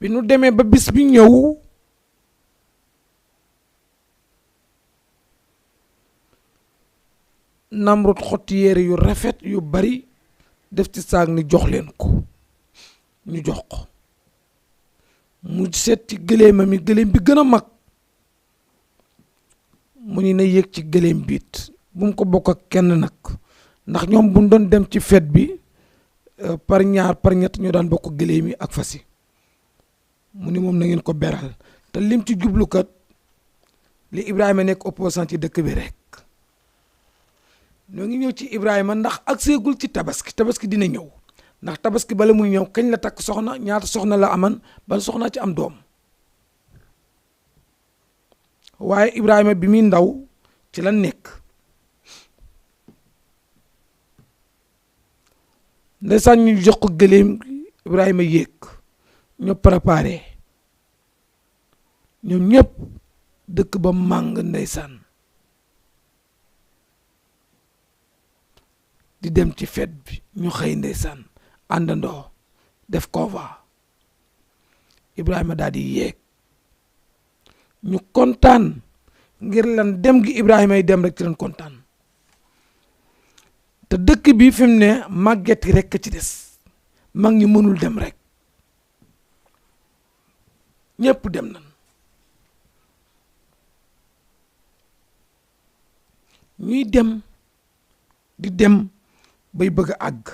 bi nu demee ba bis bi ñëw Namrud xotti yére yu rafet yu bari def ci saag ni jox leen ko ñu jox ko mu seet ci gëléemam mi gëléem bi gën a mag mu ni na yéeg ci gëléem biit bu mu ko bokk ak kenn nag ndax ñoom bu ñu doon dem ci fête bi par ñaar par ñett ñoo daan bokk gëléem yi ak fas yi mu ni moom na ngeen ko beral te lim ci jublukat li Ibrahima nekk opposant ci dëkk bi rek ñoo ngi ñëw ci Ibrahima ndax ak seegul ci tabaski dina ñëw ndax tabaski bala muy ñëw kañ la takk soxna ñaata soxna la aman ban soxna ci am doom waaye Ibrahima bi muy ndaw ci la nekk ndeysaan ñu jox ko gëléem Ibrahima yéeg ñu préparé ñoom ñëpp dëkk ba màng ndeysaan di dem ci fête bi ñu xëy ndeysaan àndandoo def convoi Ibrahima daal di yéeg ñu kontaan ngir lan dem gi Ibrahima yi dem rek ci leen kontaan te dëkk bi fi mu ne màgget yi rek ci des mag ñi mënul dem rek ñëpp dem nañ ñuy dem di dem bay bëgg a àgg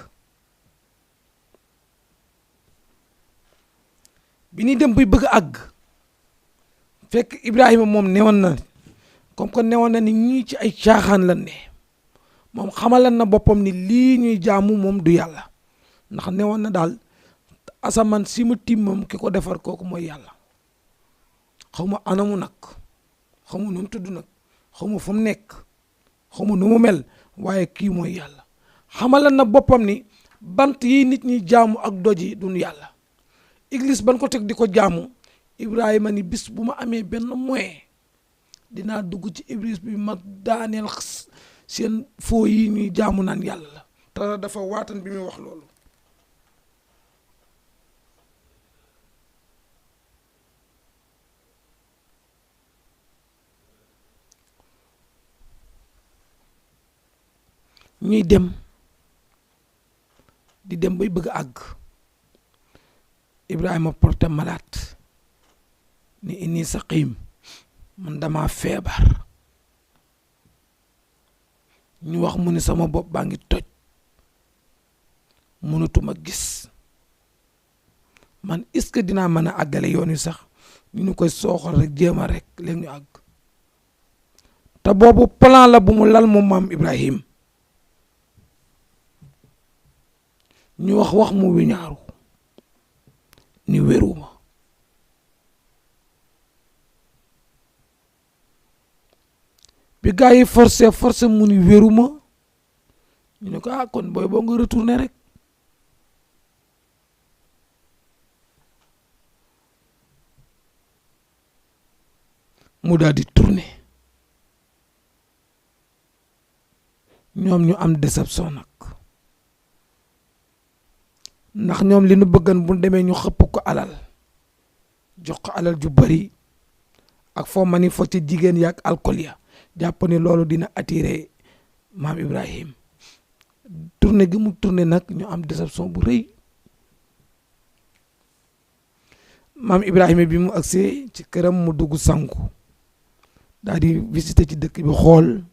bi ñuy dem bay bëgg a àgg fekk Ibrahima moom newoon na comme que newoon na ni ñii ci ay caaxaan lan ne moom xamalan na boppam ni lii ñuy jaamu moom du yàlla ndax newoon na daal asamaan si ma tiim moom ki ko defar kooku mooy yàlla xaw ma anamu nag xamu nu mu tudd nag xawma fu mu nekk xawma nu mu mel waaye kii mooy yàlla. xamala na boppam ni bant yi nit ñi jaamu ak doj yi duñ yàlla. église ban ko teg di ko jaamu Ibrahima ni bis bu ma amee benn moyen dinaa dugg ci église bi ma daaneel seen foo yi ñuy jaamu naan yàlla la. te dafa waatan bi muy wax loolu. ñuy dem di dem bay bëgg a àgg Ibrahima porté malade ni inni saqim man dama feebar ñu wax mu ne sama bopp baa ngi toj mënatuma gis man est-ce que dinaa mën a àggale yoon wi sax ñu ni koy sooxal rek jéema rek léegi ñu àgg te boobu plan la bu mu lal mu maam Ibrahim ñu wax mu wiñaaru ni wéruma bi gaa yi forcé mu ni wéruma ñu ne ko kon booy boo nga retourné rek mu daal di tourné ñoom ñu am déception nag ndax ñoom li nu bëggan bu demee ñu xëpp ko alal jox ko alal ju bari ak foo mani fo ci jigéen ya ak alcool ya jàpp ni loolu dina attiré maam Ibrahim tourné gi mu tourné nag ñu am déception bu rëy maam Ibrahima bi mu agsee ci këram mu dugg sangu daal di visité ci dëkk bi xool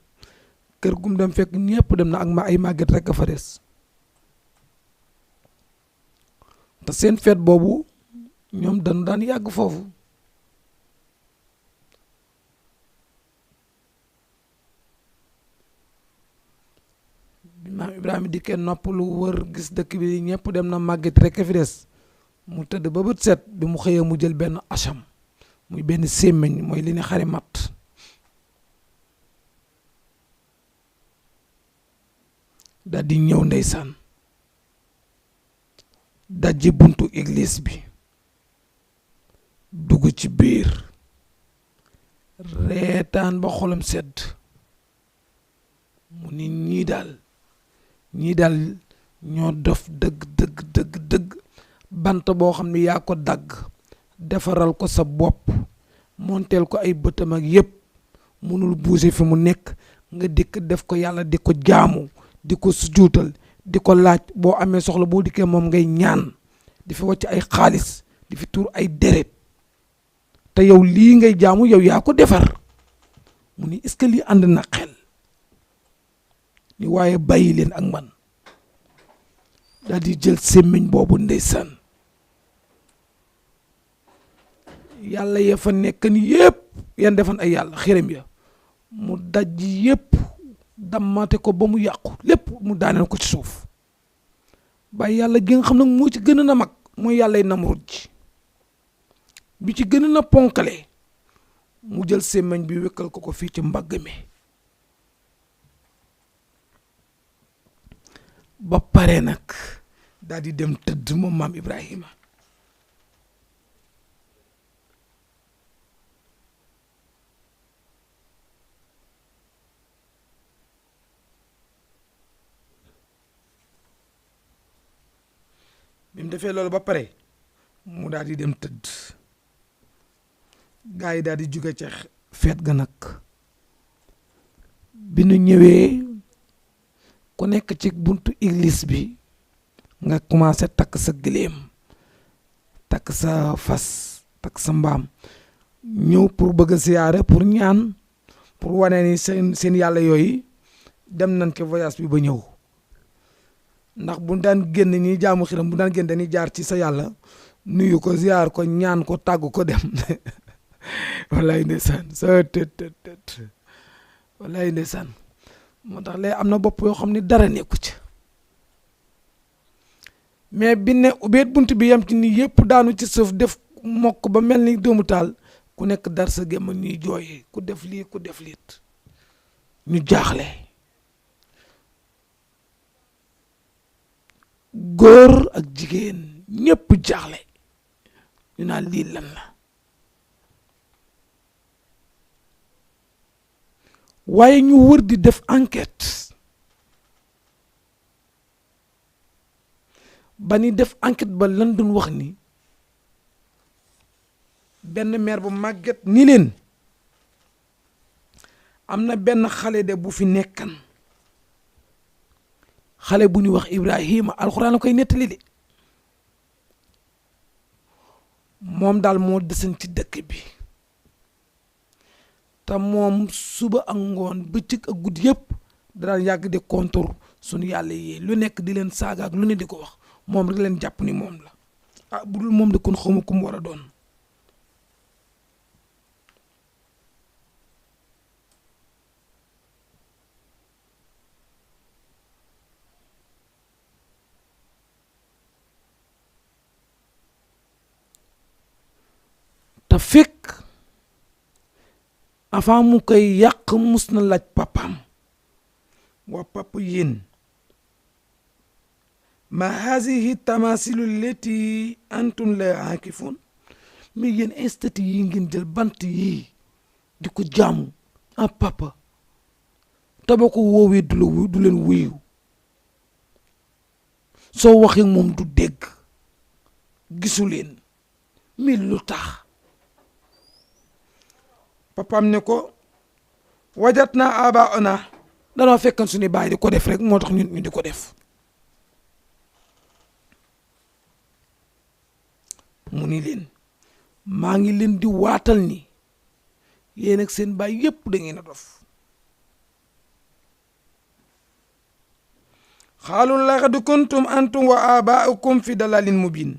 kër gum dem fekk ñëpp dem na ak ay màgget rek a fa des te seen feet boobu ñoom dañu daan yàgg foofu bi maam Ibrahima dikkee noppalu wër gis dëkk bi ñëpp dem na màgget rek a fi des mu tëdd ba bët set bi mu xëyee mu jël benn acham muy benn sémmiñ mooy li ni xari mat daal di ñëw ndeysaan dajji buntu église bi dugg ci biir reetaan ba xolam sedd mu ni ñii daal ñoo dof dëgg bant boo xam ne yaa ko dagg defaral ko sa bopp monteel ko ay bëtam ak yépp mënul bouger fi mu nekk nga dikk def ko yàlla di ko jaamu di ko sujuutal di ko laaj boo amee soxla boo dikkee moom ngay ñaan di fi wàcc ay xaalis di fi tuur ay deret te yow lii ngay jaamu yow yaa ko defar mu ni est-ce que lii ànd na xel ni waaye bàyyi leen ak man daal di jël sémmiñ boobu ndeysaan yàlla ya fa nekk ni yëpp yan defan ay yàlla xërëm ya mu daj yëpp dammate ko ba mu yàqu lépp mu daaneel ko ci suuf bàyyi yàlla gi nga xam nag moo ci gën a na mag mooy yàllay Namrud ji bi ci gën a na ponkale mu jël sémmiñ bi wékkal ko fii ci mbagg mi ba pare nag daal di dem tëdd moom maam Ibrahima bi mu defee loolu ba pare mu daal di dem tëdd gaa yi daal di jóge ca feet ga nag bi nu ñëwee ku nekk ci buntu église bi nga commencé takk sa gëléem takk sa fas takk sa mbaam ñëw pour bëgg a siyaare pour ñaan pour wane ni seen yàlla yooyu dem nañ ci voyage bi ba ñëw ndax bu daan génn ñi jaamu xiram bu daan génn dañuy jaar ci sa yàlla nuyu ko ziar ko ñaan ko tàggu ko dem wallaay ndeysaan sa tët wallaay ndeysaan moo tax léegi am na bopp yoo xam ne dara nekku ci mais bi ne ubbeet bunt bi yam ci ni yëpp daanu ci suuf def mokk ba mel ni doomu taal ku nekk dar sa gémma ñuy jooy ku def lii ku def liit ñu jaaxle góor ak jigéen ñépp jaaxle ñu naan lii lan la waaye ñu wër di def enquête ba ni def enquête ba lan doon wax ni benn mère bu màgget ni leen am na benn xale de bu fi nekkan xale bu ñuy wax Ibrahima alxuraan la koy nettali de moom daal moo desan ci dëkk bi te moom suba ak ngoon bëccëg ak guddi yëpp daan yàgg di kontur sunu yàlla yi lu nekk di leen saaga ak lu ne di ko wax moom rek leen jàpp ni moom la ah bu dul moom de kon xawma ku mu war a doon te fekk avant mu koy yàq mus na laaj papaam waa papa yéen ma hazihi tamasilu leti antum la aakifun mais yéen institut yi ngeen jël bant yi di ko jaamu ah papa te ba ko woowee du leen wuyu soo waxee moom du dégg gisu leen mais lu tax papaam ne ko wajat naa aba ona danoo fekkan suñu baay di ko def rek moo tax ñun ñu di ko def mu ni leen maa ngi leen di waatal ni yéen ak seen baay yépp da ngeen a dof xaalu laqad kuntum antum wa abaa'ukum fi dalalin mubin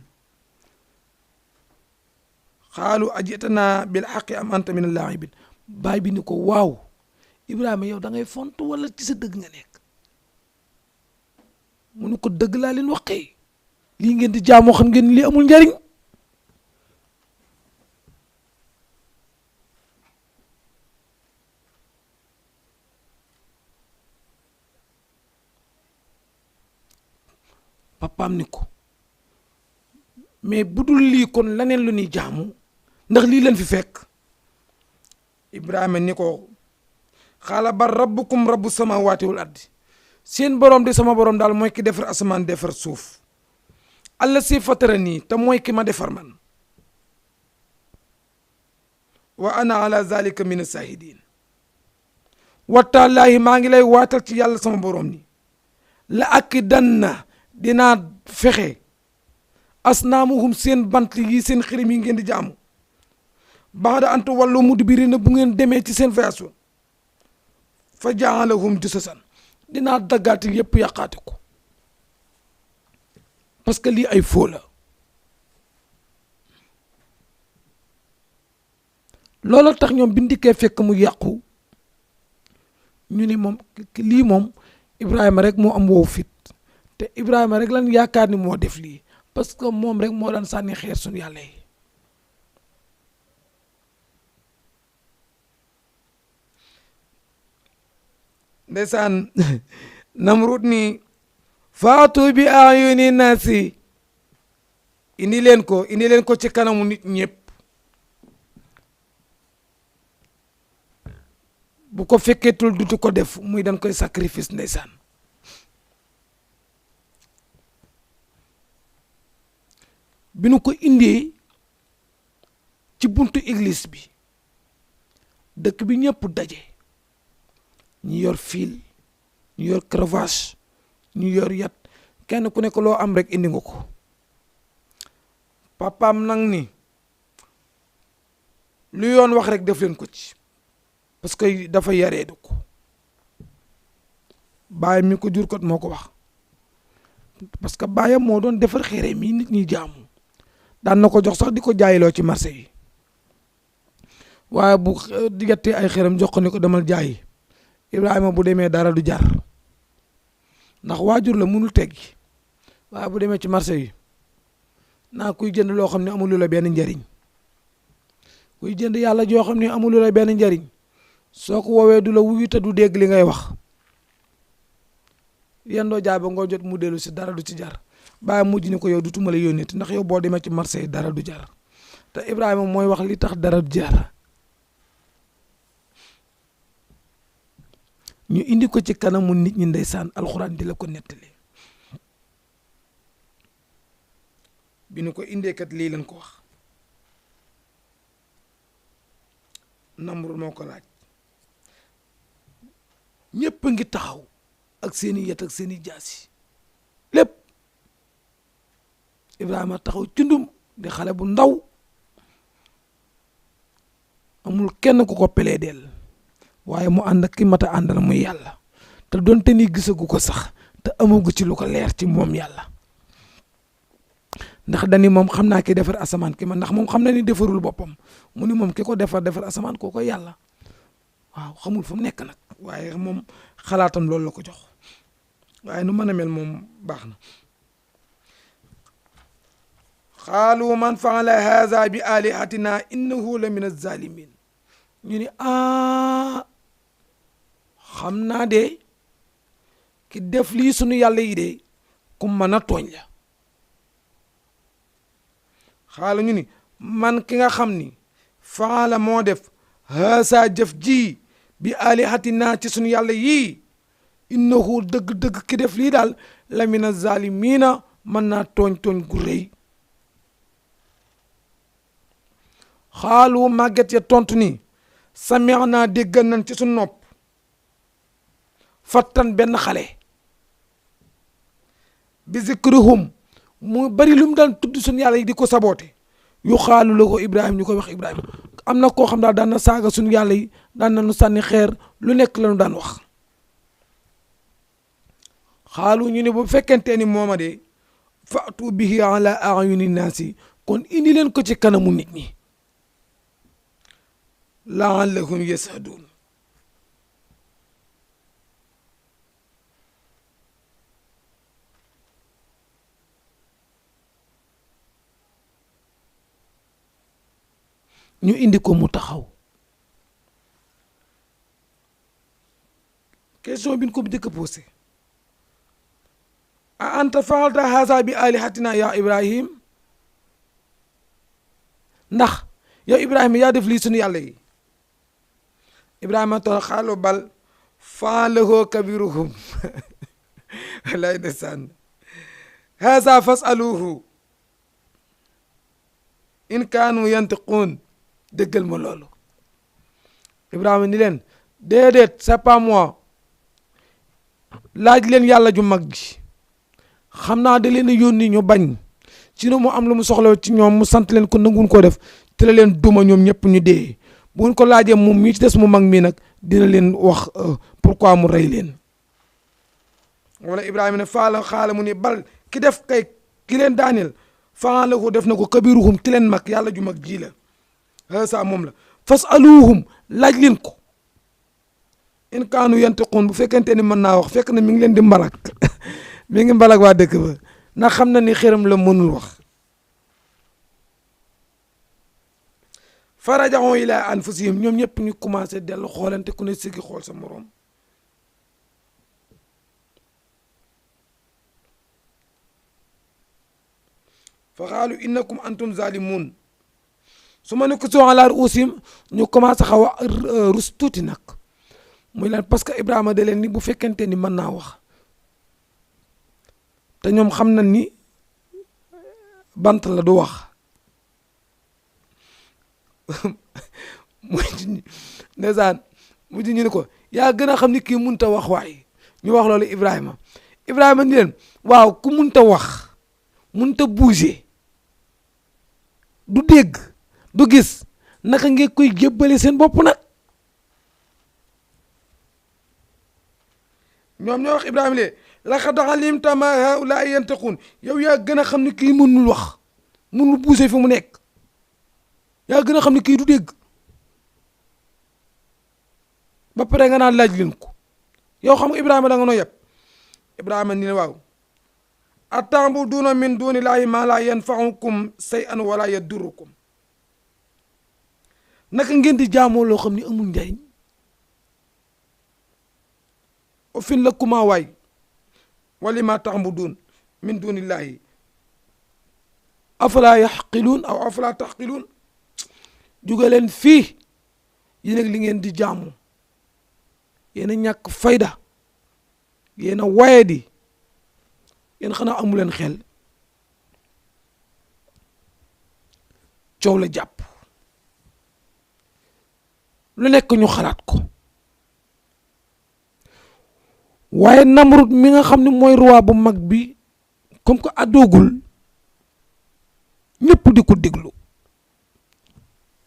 xaalu ajitana bil haqqi am anta min al-laa'ibin baay bi ni ko waaw Ibrahima yow da ngay font wala ci sa dëgg nga nekk mu ni ko dëgg laa leen waxee lii ngeen di jaamoo xam ngeen lii amul njariñ papaam ni ko mais bu dul lii kon laneen lu ñuy jaamu ndax lii leen fi fekk Ibrahima ni ko xaala bar rabbukum rabbu samawati wal ardi seen borom di sama borom daal mooy ki defar asamaan defar suuf alla si fatara nii te mooy ki ma defar man wa ana ala zalika min asahidin watallaahi maa ngi lay waatal ci yàlla sama borom ni la akidanna dinaa fexe asnaamuhum seen bant yi seen xirim yi ngeen di jaamu ba'da an tuwallu mudbirina bu ngeen demee ci seen voyage fa ja'alahum jusasan dinaa daggaati yëpp yàqaati ko parce que lii ay foo la loolu tax ñoom bi ndikkee fekk mu yàqu ñu ni moom lii moom Ibrahima rek moo am wow fit te Ibrahima rek lan yaakaar ni moo def lii parce que moom rek moo daan sànni xeer suñu yàlla yi ndeysaan Namrud ni faatu bi ayuni nasi indi leen ko ci kanamu nit ñëpp bu ko fekkeetul dutu ko def muy dañ koy sacrifice ndeysaan bi nu ko indee ci buntu église bi dëkk bi ñëpp daje ñu yor fil ñu yor cravache ñu yor yat kenn ku nekk loo am rek indi nga ko papaam nag ni lu yoon wax rek def leen ko ci parce que dafa yaree du ko baay mi ko jur kot moo ko wax parce que baayam moo doon defar xere mi nit ñi jaamu daan na ko jox sax di ko jaayiloo ci marché yi waaye bu diggante ay xeram jox ko ni ko demal jaayi Ibrahima bu demee dara du jar ndax waajur la mënul teggi waaye bu demee ci marché yi naa kuy jënd loo xam ne amul la benn njariñ kuy jënd yàlla joo xam ne amul la benn njariñ soo ko woowee du la wuyu te du dégg li ngay wax yendoo jaay ba ngoo jot mu dellu si dara du ci jar bàyyi mujj ni ko yow dutuma la yónnee ndax yow boo demee ci marché yi dara du jar te Ibrahima mooy wax li tax dara du jar ñu indi ko ci kanamu nit ñi ndeysaan alxuraan di la ko nettali bi ñu ko indee kat lii lañ ko wax Namrud moo ko laaj ñëpp ngi taxaw ak seeni yet ak seeni jaasi lépp Ibrahima taxaw cundum di xale bu ndaw amul kenn ku ko pelee del waaye mu ànd ak ki mat a àndal muy yàlla te doonte ni gisagu ko sax te amagu ci lu ko leer ci moom yàlla ndax dani moom xam naa ki defar asamaan ki man ndax moom xam na ni defarul boppam mu ni moom ki ko defar asamaan koo ko yàlla waaw xamul fu mu nekk nag waaye moom xalaatam loolu la ko jox waaye nu mën a mel moom baax na xaalu man faala haza bi alihatina innahu la min azalimin ñu ni xam naa de ki def lii sunu yàlla yi de ku mën a tooñ la xaalu ñu ni man ki nga xam ni faala moo def haasa jëf ji bi alihatina ci sunu yàlla yii innahu dëgg-dëgg ki def lii daal la min azalimina mën naa tooñ gu rëy xaalu màgget ya tontu ni sami'na déggal nañ ci suñu nopp fattan benn xale bi zikrihum mu bari lu mu daan tudd suñu yàlla yi di ko saboote yu xaalu la ko Ibrahima ñu koy wax Ibrahima am na koo xam daal daan na saaga suñu yàlla yi daan na nu sànni xeer lu nekk la ñu daan wax xaalu ñu ne bu fekkente ni mooma de faatu bihi ala ayuni naasi kon indi leen ko ci kanamu nit ñi laallahum yasadun ñu indi ko mu taxaw question bi ñu ko njëkk a posé a anta faalta haza bi alihatina ya Ibrahim ndax yow Ibrahima yaa def lii suñu yàlla yi Ibrahima toog xaalu bal faalahu kabiruhum lay ndeysaan haza fasaluhu in kaanu yantiquun déggal ma loolu Ibrahima ni leen déedéet c'est pas moi laaj leen yàlla ju mag ji xam naa da leen a yónni ñu bañ ci mu am lu mu soxla ci ñoom mu sant leen ko nanguñ ko def te la leen duma ñoom ñëpp ñu dee bu ngeen ko laajee moom mii ci des mu mag mii nag dina leen wax pourquoi mu rey leen wala Ibrahima ne faala xaala mu ni bal ki def kay ki leen daaneel faala ko def na ko kabiruhum ki leen mag yàlla ju mag ji la sa moom la fasaluhum laaj leen ko in kaanu yantiqun bu fekkente ni mën naa wax fekk na mi ngi leen di mbalak mi ngi mbalak waa dëkk ba ndax xam na ni xëram la mënul wax farajaxon ila anfusihim ñoom ñëpp ñu commencé dellu xoolante ku ne sigi xool sa moroom fa xaalu innakum antum zalimun su ma ne ko soo ala ruusim ñu commencé xaw a rus tuuti nag muy lan parce que Ibrahima da leen ni bu fekkente ni mën naa wax te ñoom xam na ni bant la du wax ndeysaan mujj ñu ne ko yaa gën a xam ni kii mënut a wax waay ñu wax loolu Ibrahima ni leen waaw ku mënut a wax mënut a bouger du dégg du gis naka ngeen koy jébbale seen bopp nag ñoom ñoo wax Ibrahima le laqad alimta ma haula yantiqun yow yaa gën a xam ni kii mënul wax mënul bouger fi mu nekk yaa gën a xam ni kii du dégg ba pare nga naan laaj leen ko yow xam nga Ibrahima da nga noo yeb Ibrahima ni ne waaw ata'buduna min dunillahi ma la yanfa'ukum shay'an wala yadurrukum naka ngeen di jaamoo loo xam ni amul njariñ uffin lakumaa waay wa limaa ta'buduun min duunillaahi afalaa yaxqiluun aw afalaa taxqiluun jóge leen fii yéen ak li ngeen di jaamu yéen a ñàkk fayda yéen a wayadi yéen xanaa amu leen xel coow la jàpp lu nekk ñu xalaat ko waaye Namrud mi nga xam ne mooy roi bu mag bi comme que àddoogul ñëpp di ko déglu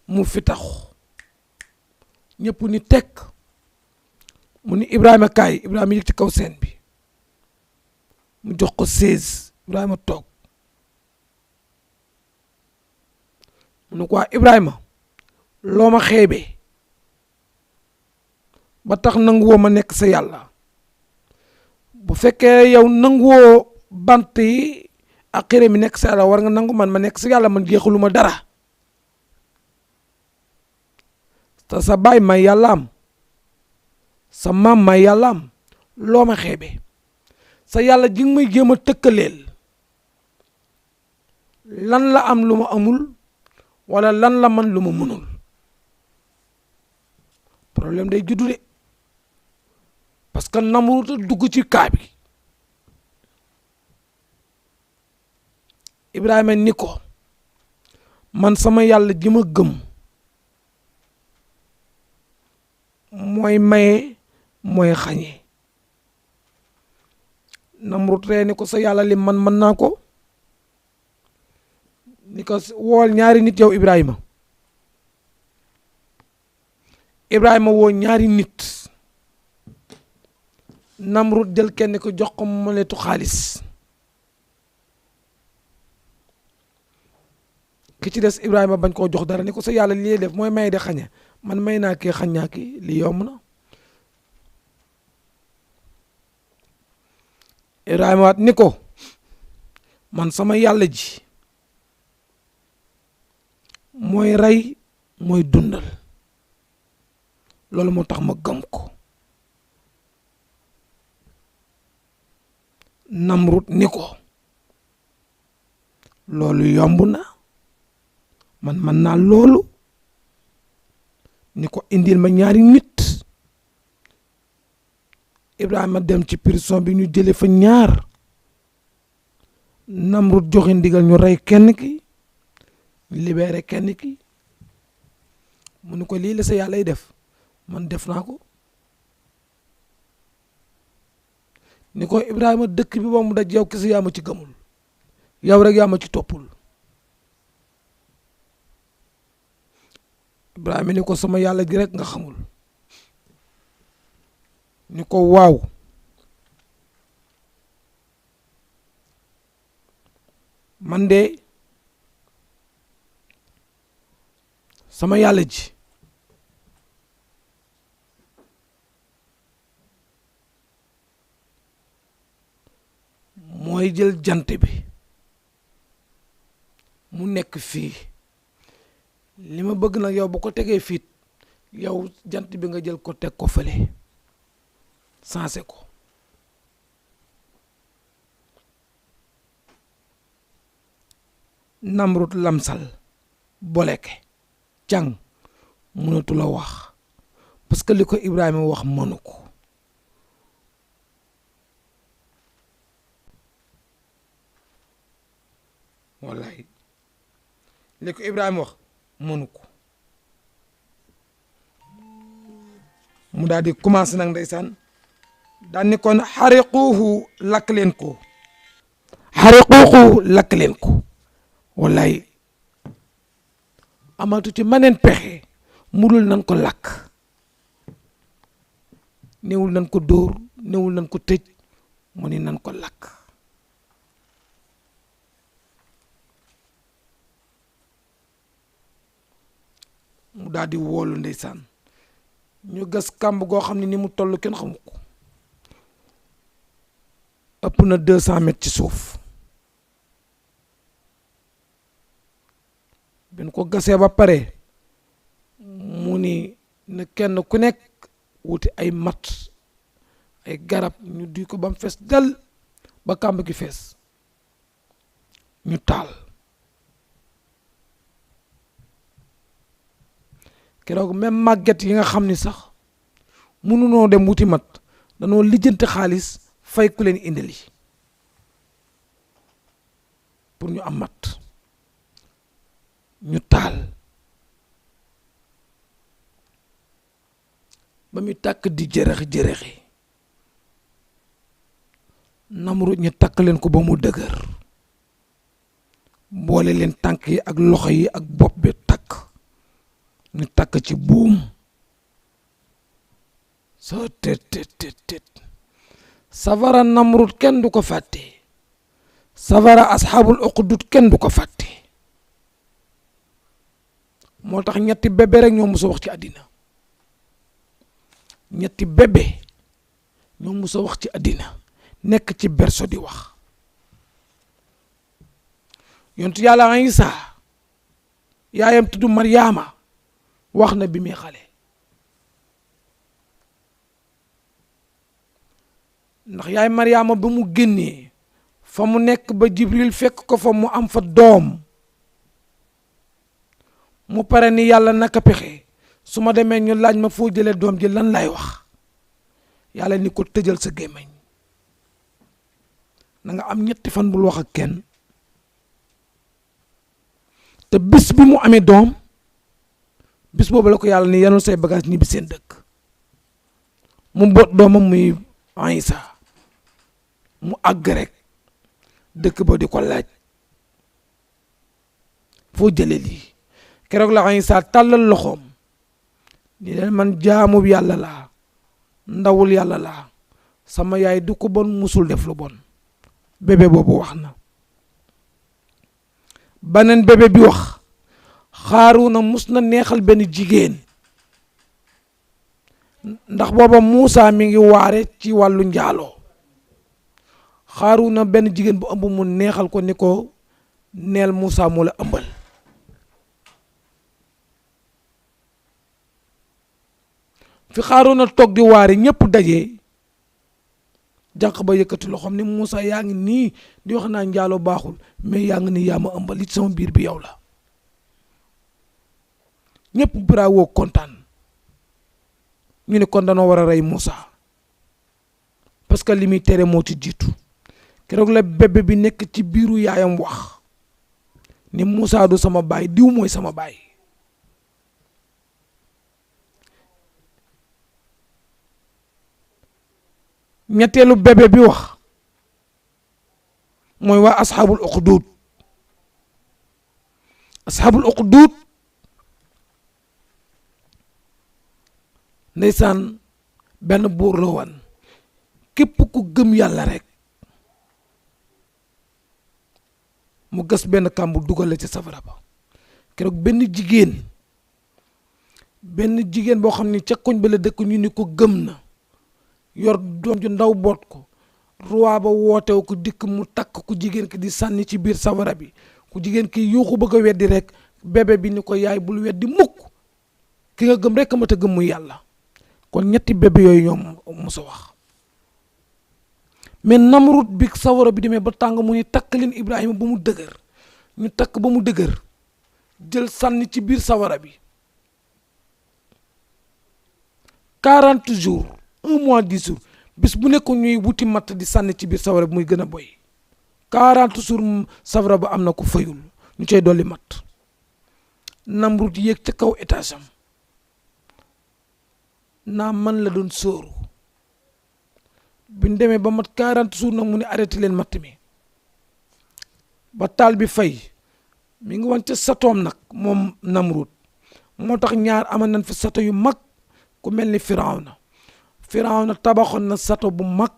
mu fi tax ñëpp ni tekk mu ni Ibrahima kaay Ibrahima yëg ci kaw seen bi mu jox ko 16 Ibrahima toog mu ne ko waa Ibrahima loo ma xeebee ba tax nanguwoo ma nekk sa yàlla bu fekkee yow nanguwoo bant yi ak xërëm mi nekk sa yàlla war nga nangu man ma nekk sa yàlla man jeexalu ma dara te sa baay may yàllaam sa maam may yàllaam loo ma xeebee sa yàlla ji nga may jéem a tëkkaleel lan la am lu ma amul wala lan la man lu ma mënul problème day juddu de parce que Namrud a dugg ci kaa bi Ibrahima ni ko man sama yàlla ji ma gëm mooy maye mooy xañe Namrud ree ni ko sa yàlla li man mën naa ko ni ko wool ñaari nit yow Ibrahima woo ñaari nit Namrud jël kenn ko jox ko moletu xaalis ki ci des Ibrahima bañ koo jox dara ni ko sa yàlla li def mooy may de xañe man may naa kii xañ naa kii li yomb na Ibrahima waat ni ko man sama yàlla ji mooy rey mooy dundal loolu moo tax ma gëm ko Namrud ni ko loolu yomb na man mën naa loolu ni ko indil ma ñaari nit Ibrahima dem ci prison bi ñu jële fa ñaar Namrud joxe ndigal ñu rey kenn ki libéré kenn ki mu ni ko lii la sa yàlla lay def man def naa ko ni ko Ibrahima dëkk bi ba mu daj yow kese yaa ma ci gëmul yow rek yaa ma ci toppul Ibrahima ni ko sama yàlla gi rek nga xamul ni ko waaw man de sama yàlla ji mooy jël jant bi mu nekk fii li ma bëgg nag yow bu ko tegee fii yow jant bi nga jël ko teg ko fële sensé ko Namrud lamsal boleke càng mënatu la wax parce que li ko Ibrahima wax mënu ko wallahi li ko Ibrahima wax mënu ko mu daal di commencé nag ndeysaan daan ni kon xariquuhu lakk leen ko xariquuhu lakk leen ko wallahi amatu ci maneen pexe mudul nan ko lakk néewul nan ko dóor néewul nan ko tëj mu ni nan ko lakk mu daal di woolu ndeysaan ñu gas kàmb goo xam ne ni mu toll kenn xamu ko ëpp na 200 mètres ci suuf bin ko gasee ba pare mu ni na kenn ku nekk wuti ay mat ay garab ñu duy ko ba mu fees del ba kàmb gi fees ñu taal keroog même màgget yi nga xam ni sax mënunoo dem wuti mat danoo lijjanti xaalis fay ku leen indili pour ñu am mat ñu taal ba muy tàkk di jërëxi Namrud ñu takk leen ko ba mu dëgër boole leen tànk yi ak loxo yi ak bopp bi takk ñu takk ci buum soo tet safara Namrud kenn du ko fàtte safara asxaabul uqdud kenn du ko fàtte moo tax ñetti bébé rek ñoo mës a wax ci àddina ñetti bébé ñoo mës a wax ci àddina nekk ci berso di wax yontu yàlla Isa yaayam tudd Maryaama wax na bi muy xale ndax yaay Maryaama ba mu génnee fa mu nekk ba Jibril fekk ko fa mu am fa doom mu pare ni yàlla naka pexe su ma demee ñu laaj ma foo jëlee doom ji lan lay wax yàlla ni ko tëjal sa gémmiñ na nga am ñetti fan bul wax ak kenn te bis bi mu amee doom bis boobu la ko yàlla ni yanul say bagage ñibbi seen dëkk mu boot doomam muy Isa mu àgg rek dëkk ba di ko laaj foo jëlee lii keroog la Isa tàllal loxoom ni leen man jaamu yàlla laa ndawul yàlla laa sama yaay du ko bon musul def lu bon bébé boobu wax na beneen bébé bi wax Xaaruuna mus na neexal benn jigéen ndax booba Muusa mi ngi waare ci wàllu njaaloo Xaaruuna benn jigéen bu ëmb mu neexal ko ni ko neel Muusa moo la ëmbal fi Xaaruuna toog di waare ñëpp daje jànq ba yëkkati loxoom ni Muusa yaa ngi nii di wax naa njaaloo baaxul mais yaa ngi ni yaa ma ëmbal it sama biir bi yow la ñëpp bravo kontaan ñu ne kon danoo war a rey Muusa parce que li muy tere moo ci jiitu keroog la bébé bi nekk ci biiru yaayam wax ni Muusa du sama baay diw mooy sama baay ñetteelu bébé bi wax mooy waa asxaabul uqduud ndeysaan benn buur la woon képp ku gëm yàlla rek mu gas benn kàmbu dugal la ci safara ba keroog benn jigéen boo xam ni ca koñ ba la dëkk ñu ni ko gëm na yor doom ju ndaw boot ko roi ba wootew ko dikk mu takk ku jigéen ki di sànni ci biir safara bi ku jigéen ki yuuxu bëgg a weddi rek bébé bi ni ko yaay bul weddi mukk ki nga gëm rek ma ta gëm muy yàlla kon ñetti bébé yooyu ñoom mos a wax mais Namrud bi sawara bi demee ba tàng mu ni takk leen Ibrahima ba mu dëgër ñu takk ba mu dëgër jël sànni ci biir sawara bi 40 jours 1 mois 10 jours bis bu nekk ñuy wuti matt di sànni ci biir sawara bi muy gën a boy 40 jours sawara ba am na ko fayul ñu cay dolli matt Namrud yéeg ca kaw étage am naa man la doon sóoru biñ demee ba mat 40 jours nag mu ne arrêté leen matt mi ba taal bi fay mi ngi woon ca satoom nag moom Namrud moo tax ñaar amoon nañ fi sato yu mag ku mel ni Firawna tabaxoon na sato bu mag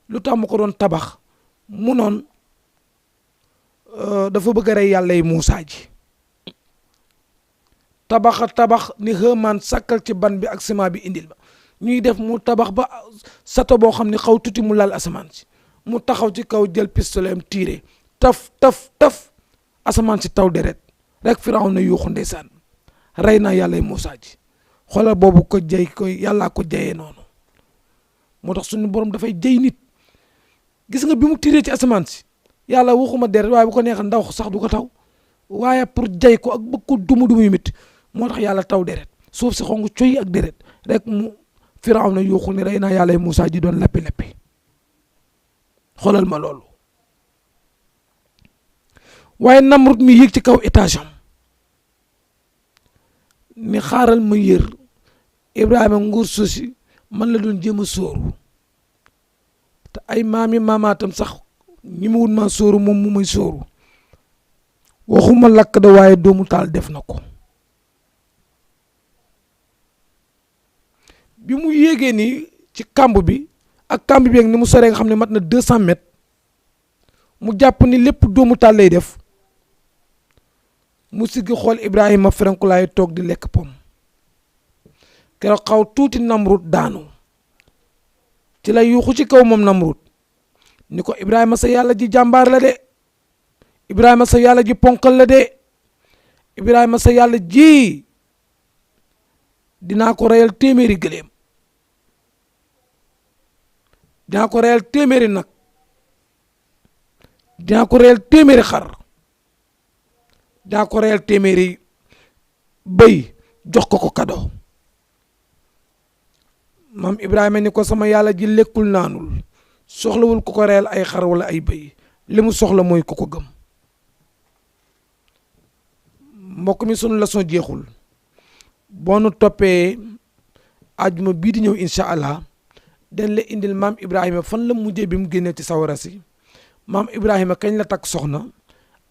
lu tax mu ko doon tabax mu noon dafa bëgg a rey yàlla yi Muusaa ji tabax ni Haamaan sàkkal ci ban bi ak ciment bi indil ba ñuy def mu tabax ba sato boo xam ne xaw tuuti mu laal asamaan si mu taxaw ci kaw jël pistolet am tiire taf asamaan si taw deret rek Firawna yuuxu ndeysaan rey naa yàlla yi Muusaa ji xoolal boobu ko jay ko yàllaa ko jayee noonu moo tax suñu borom dafay jëy nit gis nga bi mu tiree ci asamaan si yàlla waxuma deret waaye bu ko neexee ndaw sax du ko taw waaye pour jay ko ak bëgg ko dumu yu mit moo tax yàlla taw deret suuf si xongu coy ak deret rek mu Firawna yuuxul ne rey naa yàlla Moussa ji doon lappi xoolal ma loolu waaye Namrud mi yéeg ci kaw étage am ni xaaral ma yër Ibrahima nguur soosi man la doon jéem a sóoru te ay maamaatam sax ñi mu wut maa sóoru moom mu may sóoru waxuma lakk da waaye doomu taal def na ko bi mu yéegee nii ci kamb bi ak kamb bi ak ni mu soree nga xam ne mat na 200 mètres mu jàpp ni lépp doomu taal lay def mu siggi xool Ibrahima ferenkulaay toog di lekk pom keroog xaw tuuti Namrud daanu ci la yuuxu ci kaw moom Namrud ni ko Ibrahima sa yàlla ji jàmbaar la de Ibrahima sa yàlla ji ponkal la de Ibrahima sa yàlla ji dinaa ko reyal téeméeri gëléem dinaa ko reyal téeméeri nag dinaa ko reyal téeméeri xar dinaa ko reyal téeméeri bëy jox ko kado maam Ibrahima ni ko sama yàlla ji lekkul naanul soxlawul ku ko reyal ay xar wala ay bëy li mu soxla mooy ku ko gëm mbokk mi sunu leçon jeexul boo nu toppee àjjuma bii di ñëw incha allah den la indil maam Ibrahima fan la mujjee bi mu génnee ci sawara si maam Ibrahima kañ la takk soxna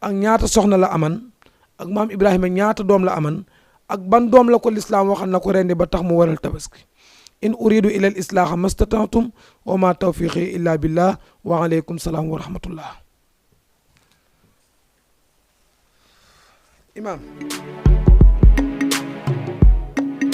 ak ñaata soxna la aman ak maam Ibrahima ñaata doom la aman ak ban doom la ko lislaam waxal na ko rendi ba tax mu waral tabaski in uridu ila al islaaha mastata'tum wa ma tawfiqi illa billah wa aleykum salaam wa rahmatullah imam